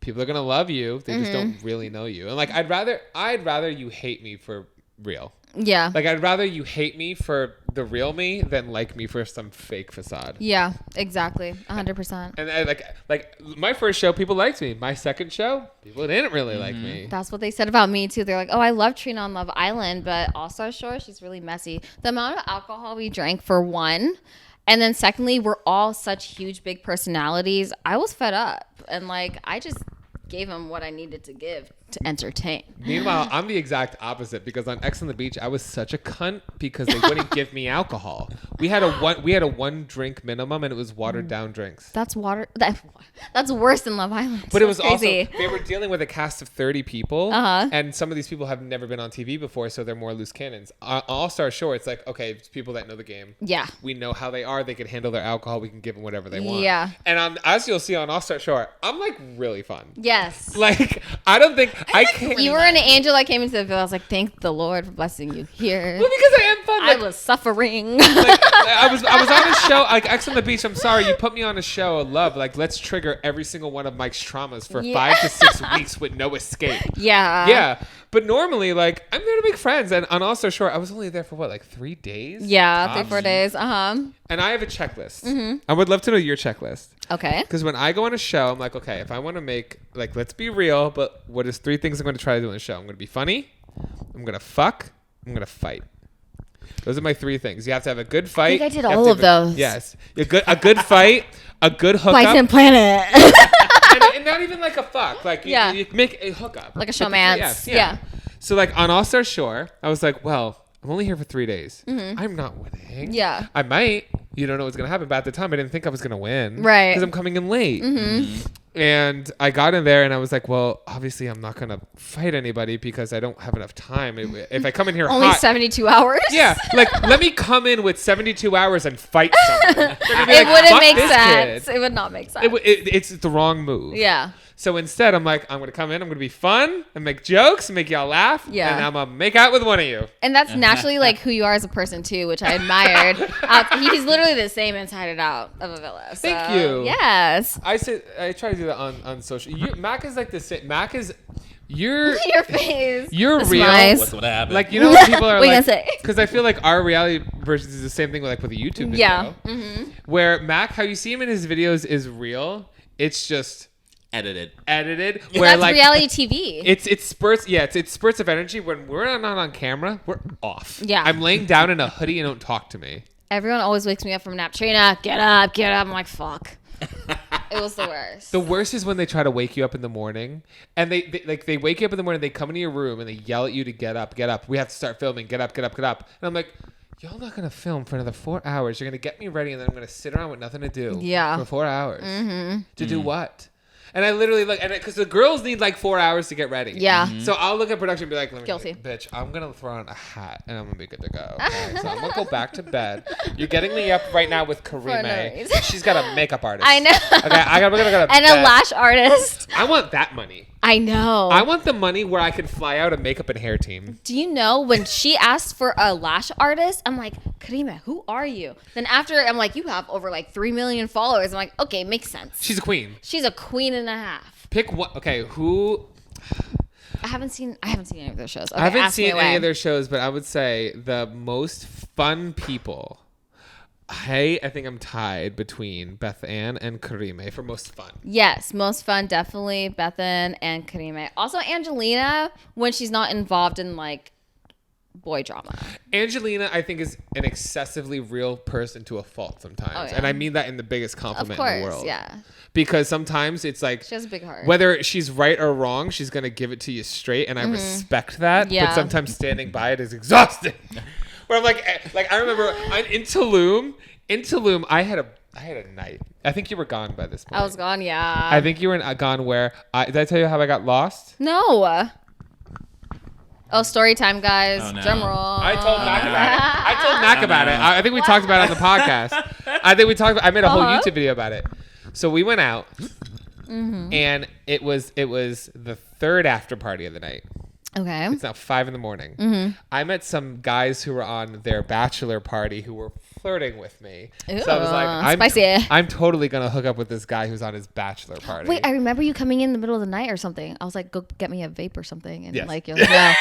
people are going to love you. They just don't really know you. And like, I'd rather you hate me for real. Yeah. Like, I'd rather you hate me for the real me than like me for some fake facade. Yeah, exactly. 100%. And I, like my first show, people liked me. My second show, people didn't really like me. That's what they said about me too. They're like, oh, I love Trina on Love Island, but also sure, she's really messy. The amount of alcohol we drank for one, and then secondly, we're all such huge, big personalities. I was fed up. And like, I just gave them what I needed to give to entertain. Meanwhile, I'm the exact opposite because on X on the Beach, I was such a cunt because they wouldn't give me alcohol. We had a one drink minimum and it was watered down drinks. That's that's worse than Love Island. But it was crazy. also, they were dealing with a cast of 30 people. And some of these people have never been on TV before, so they're more loose cannons. All-Star Shore, it's like, okay, it's people that know the game. Yeah. We know how they are. They can handle their alcohol. We can give them whatever they want. Yeah. And as you'll see on All-Star Shore, I'm like really fun. Yes. Like, I don't think I can't. You were an angel that came into the villa. I was like, thank the Lord for blessing you here. Well, because I am fun. I was suffering. Like, I was on a show like X on the Beach. I'm sorry, you put me on a show of love. Like, let's trigger every single one of Mike's traumas for 5 to 6 weeks with no escape. Yeah. Yeah. But normally, like, I'm there to make friends. And on All Star Shore, I was only there for what, like 3 days? Yeah, 3-4 days. And I have a checklist. I would love to know your checklist. Okay. Because when I go on a show, I'm like, okay, if I want to make, like, let's be real, but what is 3 things I'm going to try to do on the show? I'm going to be funny. I'm going to fuck. I'm going to fight. Those are my 3 things. You have to have a good fight. I think I did all of those. Yes. A good fight, a good hookup. Bison Planet. and not even like a fuck. Like, Yeah. you make a hookup. Like a showmance. Yes, Yeah. So, like, on All Star Shore, I was like, well, I'm only here for 3 days. I'm not winning. Yeah. I might. You don't know what's going to happen. But at the time, I didn't think I was going to win. Right. Because I'm coming in late. And I got in there and I was like, well, obviously I'm not going to fight anybody because I don't have enough time. If I come in here Only hot. 72 hours? Yeah. Like, let me come in with 72 hours and fight someone. It wouldn't make sense. It would not make sense. It's the wrong move. Yeah. So instead, I'm like, I'm going to come in, I'm going to be fun and make jokes and make y'all laugh. Yeah. And I'm going to make out with one of you. And that's naturally like who you are as a person too, which I admired. He's literally the same inside and out of a villa. So, Thank you. Yes. I try to do that on social. Mac is like the same. Mac is, you're Your face. You're That's real. nice. What's what happened? Like, you know when people are What you like, gonna say? because I feel like our reality versions is the same thing with like with a YouTube video. Yeah. Where Mac, how you see him in his videos is real. It's just edited. Where That's like reality TV. it's spurts. Yeah, it's spurts of energy. When we're not on camera, we're off. Yeah. I'm laying down in a hoodie and don't talk to me. Everyone always wakes me up from a nap. Trina, get up. I'm like, fuck. It was the worst. The worst is when they try to wake you up in the morning, and they wake you up in the morning. They come into your room and they yell at you to get up. We have to start filming. Get up. And I'm like, y'all not gonna film for another 4 hours. You're gonna get me ready, and then I'm gonna sit around with nothing to do. Yeah. For 4 hours. To do what? And I literally look, and because the girls need like 4 hours to get ready. Yeah. So I'll look at production and be like, Guilty. Bitch, I'm going to throw on a hat and I'm going to be good to go. Okay? So I'm going to go back to bed. You're getting me up right now with no Karime. reason. She's got a makeup artist. I know. Okay, we're going to go to And bed. a lash artist. I want that money. I know. I want the money where I can fly out a makeup and hair team. Do you know when she asked for a lash artist, I'm like, Karima, who are you? Then after, I'm like, you have over like 3 million followers. I'm like, okay, makes sense. She's a queen. She's a queen and a half. Pick what? Okay, who? I haven't seen any of their shows. Okay, I haven't ask me seen away. any of their shows, but I would say the most fun people. I think I'm tied between Beth Ann and Karime for most fun. Yes, most fun, definitely Bethan and Karime. Also Angelina, when she's not involved in like boy drama. Angelina, I think, is an excessively real person to a fault sometimes. Oh, yeah. And I mean that in the biggest compliment in the world. Yeah. Because sometimes it's like, She has a big heart. whether she's right or wrong, she's going to give it to you straight. And I respect that. Yeah. But sometimes standing by it is exhausting. Where I'm like I remember in Tulum, I had a night. I think you were gone by this point. I was gone, yeah. I think you were gone where, did I tell you how I got lost? No. Oh, story time, guys. Oh, no. Drum roll. I told Mac about it. I think we talked about it on the podcast. I think we talked about, I made a whole YouTube video about it. So we went out and it was the third after party of the night. Okay. It's now 5 a.m. I met some guys who were on their bachelor party who were flirting with me. Ooh, so I was like, spicy. I'm totally going to hook up with this guy who's on his bachelor party. Wait, I remember you coming in the middle of the night or something. I was like, go get me a vape or something. And Yes. like, you're like, yeah.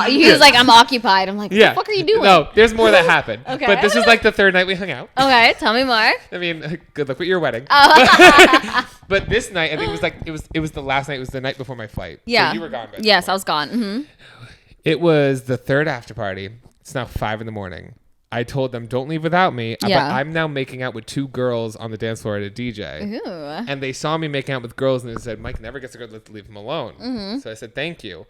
He was like, I'm occupied. I'm like, what the fuck are you doing? No, there's more that happened. Okay. But this is like the third night we hung out. Okay, tell me more. I mean, good luck with your wedding. But this night, I think it was the last night. It was the night before my flight. Yeah. So you were gone. Yes, I was gone. Mm-hmm. It was the third after party. It's now 5 a.m. I told them, don't leave without me. Yeah. But I'm now making out with 2 girls on the dance floor at a DJ. Ooh. And they saw me making out with girls and they said, Mike never gets a girl, let's leave him alone. So I said, thank you.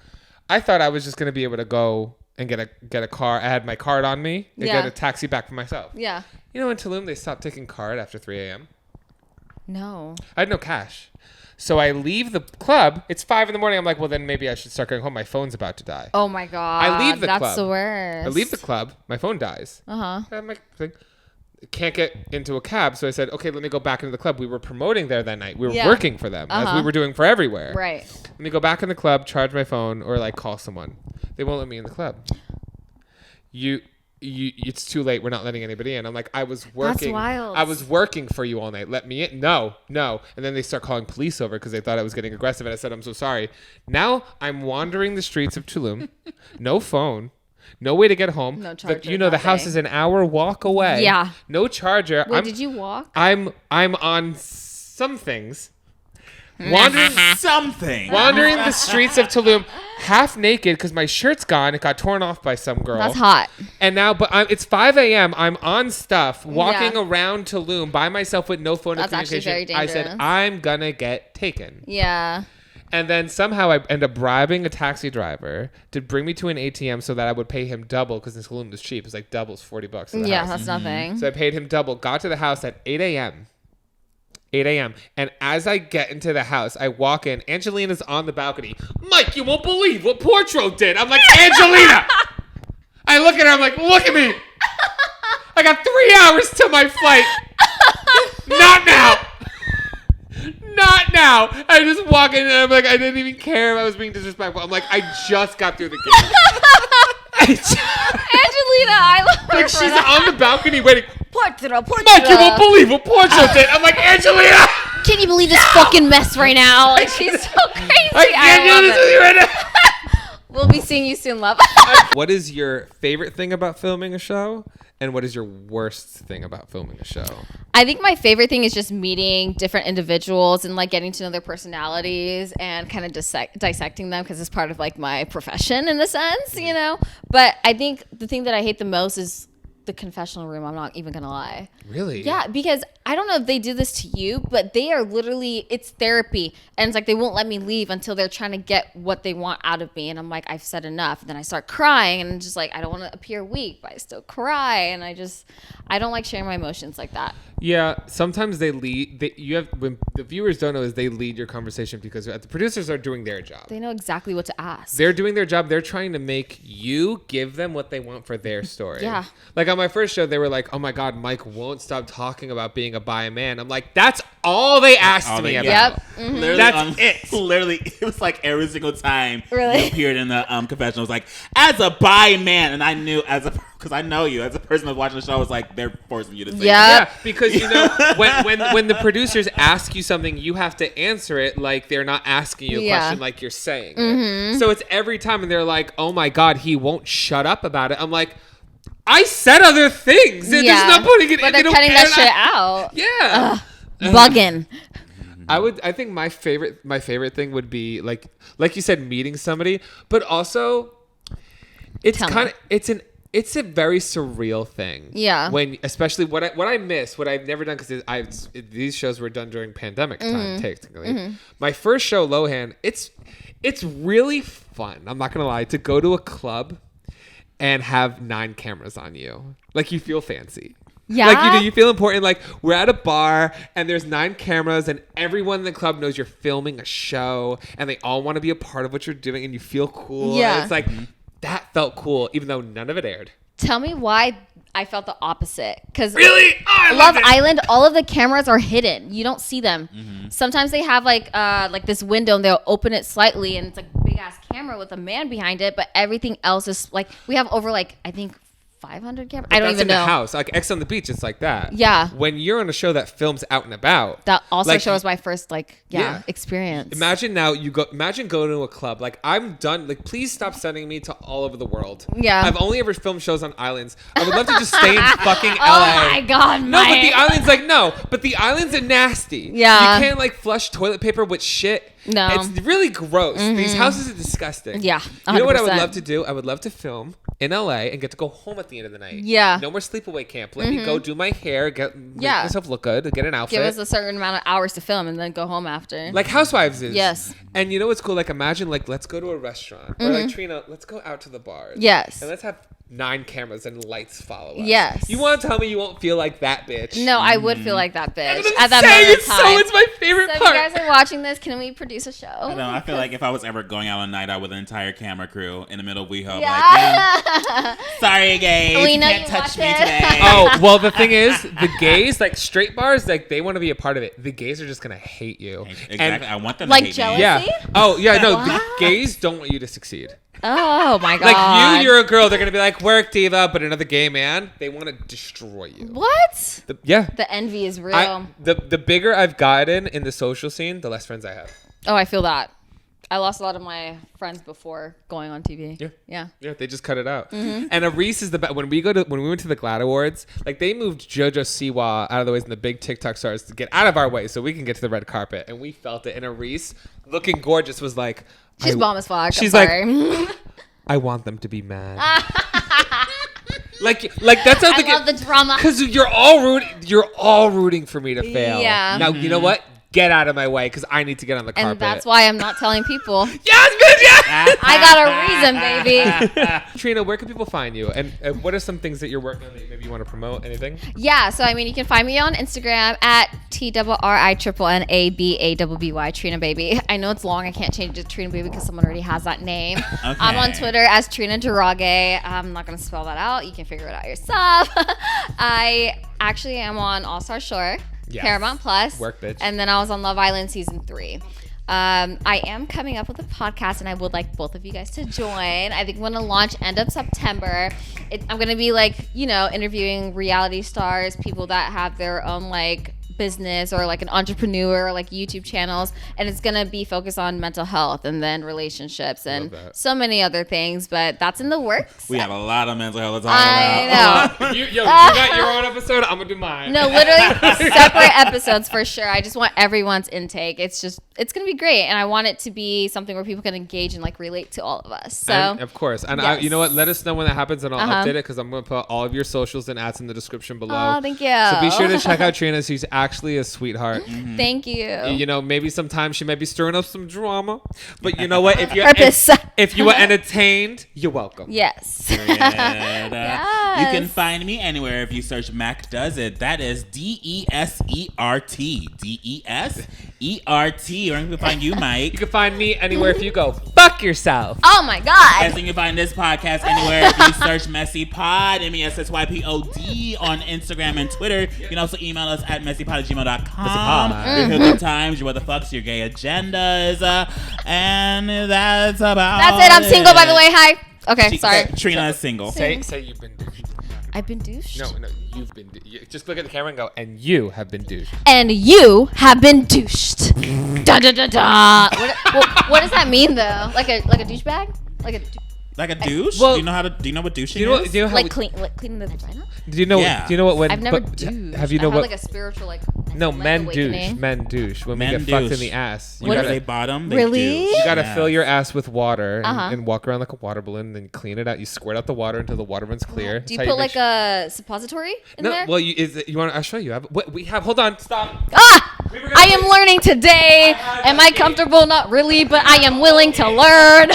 I thought I was just going to be able to go and get a car. I had my card on me and get a taxi back for myself. Yeah. You know, in Tulum, they stopped taking card after 3 a.m. No. I had no cash. So I leave the club. It's 5 a.m. I'm like, well, then maybe I should start going home. My phone's about to die. Oh my God. I leave the club. That's the worst. I leave the club. My phone dies. Uh-huh. I'm like, can't get into a cab. So I said, okay, let me go back into the club. We were promoting there that night. We were working for them as we were doing for everywhere. Right. Let me go back in the club, charge my phone, or like call someone. They won't let me in the club. It's too late. We're not letting anybody in. I'm like, I was working. That's wild. I was working for you all night. Let me in. No. And then they start calling police over because they thought I was getting aggressive. And I said, I'm so sorry. Now I'm wandering the streets of Tulum. No phone. No way to get home. No charger. The house is an hour walk away. Yeah. No charger. Wait, did you walk? I'm on some things. Wandering the streets of Tulum, half naked because my shirt's gone. It got torn off by some girl. That's hot. And now, it's 5 a.m. I'm on stuff, walking around Tulum by myself with no phone or That's actually communication. very I said, dangerous. I'm gonna get taken. Yeah. And then somehow I end up bribing a taxi driver to bring me to an ATM so that I would pay him double because in Tulum is cheap. It's like doubles $40 in the house. That's nothing. So I paid him double. Got to the house at 8 a.m. 8 a.m. And as I get into the house, I walk in. Angelina's on the balcony. Mike, you won't believe what Portro did. I'm like, Angelina. I look at her. I'm like, look at me. I got 3 hours to my flight. Not now. Not now. I just walk in and I'm like, I didn't even care if I was being disrespectful. I'm like, I just got through the game. Angelina, I love her. Like, she's on the balcony waiting. Portro. Mike, you won't believe what Portro did. I'm like, Angelina. Can you believe this fucking mess right now? Like, she's so crazy. I can't do this with you right now. We'll be seeing you soon, love. What is your favorite thing about filming a show? And what is your worst thing about filming a show? I think my favorite thing is just meeting different individuals and like getting to know their personalities and kind of dissecting them because it's part of like my profession in a sense, you know? But I think the thing that I hate the most is the confessional room. I'm not even gonna lie. Really? Yeah, because I don't know if they do this to you, but they are literally, it's therapy. And it's like they won't let me leave until they're trying to get what they want out of me. And I'm like, I've said enough. And then I start crying and just like, I don't want to appear weak, but I still cry. And I don't like sharing my emotions like that. Yeah, sometimes they lead. When the viewers don't know is they lead your conversation because the producers are doing their job. They know exactly what to ask. They're doing their job. They're trying to make you give them what they want for their story. Yeah. Like on my first show, they were like, "Oh my God, Mike won't stop talking about being a bi man." I'm like, "That's all they asked me about." Yep. Mm-hmm. Literally, That's it. Literally, it was like every single time Really? you appeared in the confessional, it was like, as a bi man, and I knew because I know you as a person that's watching the show, I was like, they're forcing you to say Yep. Yeah, because you know when the producers ask you something, you have to answer it like they're not asking you a question like you're saying it. So it's every time, and they're like, "Oh my God, he won't shut up about it." I'm like, I said other things. They're just not putting it. But they're cutting that shit out. Yeah. Bugging. I think my favorite thing would be like you said, meeting somebody, but also it's it's a very surreal thing. Yeah. When especially what I miss, what I've never done because these shows were done during pandemic time technically. My first show, Lohan, it's really fun. I'm not gonna lie, to go to a club and have 9 cameras on you. Like you feel fancy. Yeah. Like you feel important. Like we're at a bar and there's 9 cameras and everyone in the club knows you're filming a show and they all want to be a part of what you're doing and you feel cool. Yeah. And it's like that felt cool, even though none of it aired. Tell me why I felt the opposite. Because Really? Oh, I Love loved it. Island, all of the cameras are hidden. You don't see them. Sometimes they have like this window and they'll open it slightly and it's like big ass camera with a man behind it, but everything else is like we have over like I think 500 cameras. I don't That's even in know. the house. Like X on the Beach, it's like that. Yeah. When you're on a show that films out and about. That also like, shows my first Yeah. experience. Imagine going to a club. Like I'm done. Like please stop sending me to all over the world. Yeah. I've only ever filmed shows on islands. I would love to just stay in fucking LA. Oh my god, No, but the Mike. island's like no. But the islands are nasty. Yeah. You can't like flush toilet paper with shit. No. It's really gross. These houses are disgusting. Yeah, You know what I would 100%. love to do? I would love to film in LA and get to go home at the end of the night. Yeah. No more sleepaway camp. Let me go do my hair, make Yeah. myself look good, get an outfit. Give us a certain amount of hours to film and then go home after. Like Housewives is. Yes. And you know what's cool? Like imagine like let's go to a restaurant. Or like Trina, let's go out to the bars. Yes. And let's have 9 cameras and lights follow us. Yes. You want to tell me you won't feel like that bitch? No, I would feel like that bitch That's what I'm at that saying. moment It's in time. it's my favorite So if part. you guys are watching this, can we produce a show? I know. I feel like if I was ever going out on a night out with an entire camera crew in the middle of WeHo, Yeah. sorry, gays, We you know can't you touch watch me it. today. Oh, well, the thing is, the gays, like straight bars, like they want to be a part of it. The gays are just going to hate you. Exactly. And I want them Like to hate jealous? me. yeah. Oh, yeah, no, the What? gays don't want you to succeed. Oh my god. Like you're a girl, they're going to be like, work, diva, but another gay man, they want to destroy you. What? Yeah. The envy is real. The bigger I've gotten in the social scene, the less friends I have. Oh, I feel that. I lost a lot of my friends before going on TV. Yeah. Yeah. Yeah, they just cut it out. And Reese is the best. When we went to the GLAAD Awards, like they moved JoJo Siwa out of the way and the big TikTok stars to get out of our way so we can get to the red carpet, and we felt it. And Reese, looking gorgeous, was like, She's bomb as fuck. She's I'm like, sorry. I want them to be mad. like that's how I love the drama. because you're all rooting for me to fail. Yeah. Now you know what? Get out of my way because I need to get on the carpet. And that's why I'm not telling people. Yes, bitch, yes! I got a reason, baby. Trina, where can people find you? And what are some things that you're working on that maybe you want to promote? Anything? Yeah, so I mean, you can find me on Instagram at TRRINNABABY, Trina Baby. I know it's long. I can't change it to Trina Baby because someone already has that name. Okay. I'm on Twitter as Trina Njoroge. I'm not going to spell that out. You can figure it out yourself. I actually am on All Star Shore, Yes. Paramount Plus. Work, bitch. And then I was on Love Island Season 3. I am coming up with a podcast and I would like both of you guys to join. I think I'm going to launch end of September. I'm going to be like, interviewing reality stars, people that have their own like business or like an entrepreneur or like YouTube channels, and it's going to be focused on mental health and then relationships and so many other things, but that's in the works. We have a lot of mental health to talk I about. know. You got your own episode. I'm gonna do mine. No, literally separate episodes for sure. I just want everyone's intake. It's going to be great. And I want it to be something where people can engage and like relate to all of us. So And, of course. And yes. you know what? Let us know when that happens and I'll update it because I'm going to put all of your socials and ads in the description below. Oh, thank you. So be sure to check out Trina. She's actually a sweetheart. Thank you. You know, maybe sometimes she might be stirring up some drama. But you know what? If you're Purpose. if you were entertained, you're welcome. Yes. You can Yes. find me anywhere if you search Mac Does It. That is DESERT. DESERT. Where can we find you, Mike? You can find me anywhere if you go fuck yourself. Oh my God. Yes, and you can find this podcast anywhere if you search MessyPod, MESSYPOD on Instagram and Twitter. You can also email us at messypod@gmail.com. Your hookup times, your what the fucks, your gay agendas, and that's about That's it. I'm single, by the way. Hi. Okay, sorry. Trina is single. Say you've been douched. I've been douched. No, you've been. Just look at the camera and go, and you have been douched. And you have been douched. Da da da da. What does that mean though? Like a douchebag? Like Like a douche? Well, do you know what douching Do you know? is? Do you know how? like cleaning the vagina? Do you know? Yeah. Do you know what? When I've never but douched. have you know I what? had like a spiritual like. No, men awakening. douche. Men douche. When Men we get fucked in douche. the ass, you When gotta, they bottom, they Really? douche. you gotta Yes. fill your ass with water Uh-huh. and walk around like a water balloon. Then clean it out. You squirt out the water until the water runs clear. Do you That's put how like a suppository in No, there? well, you want? I'll show you. What we have? Hold on, stop. We were gonna I am learning today. Am I comfortable? Not really, but I am willing to learn.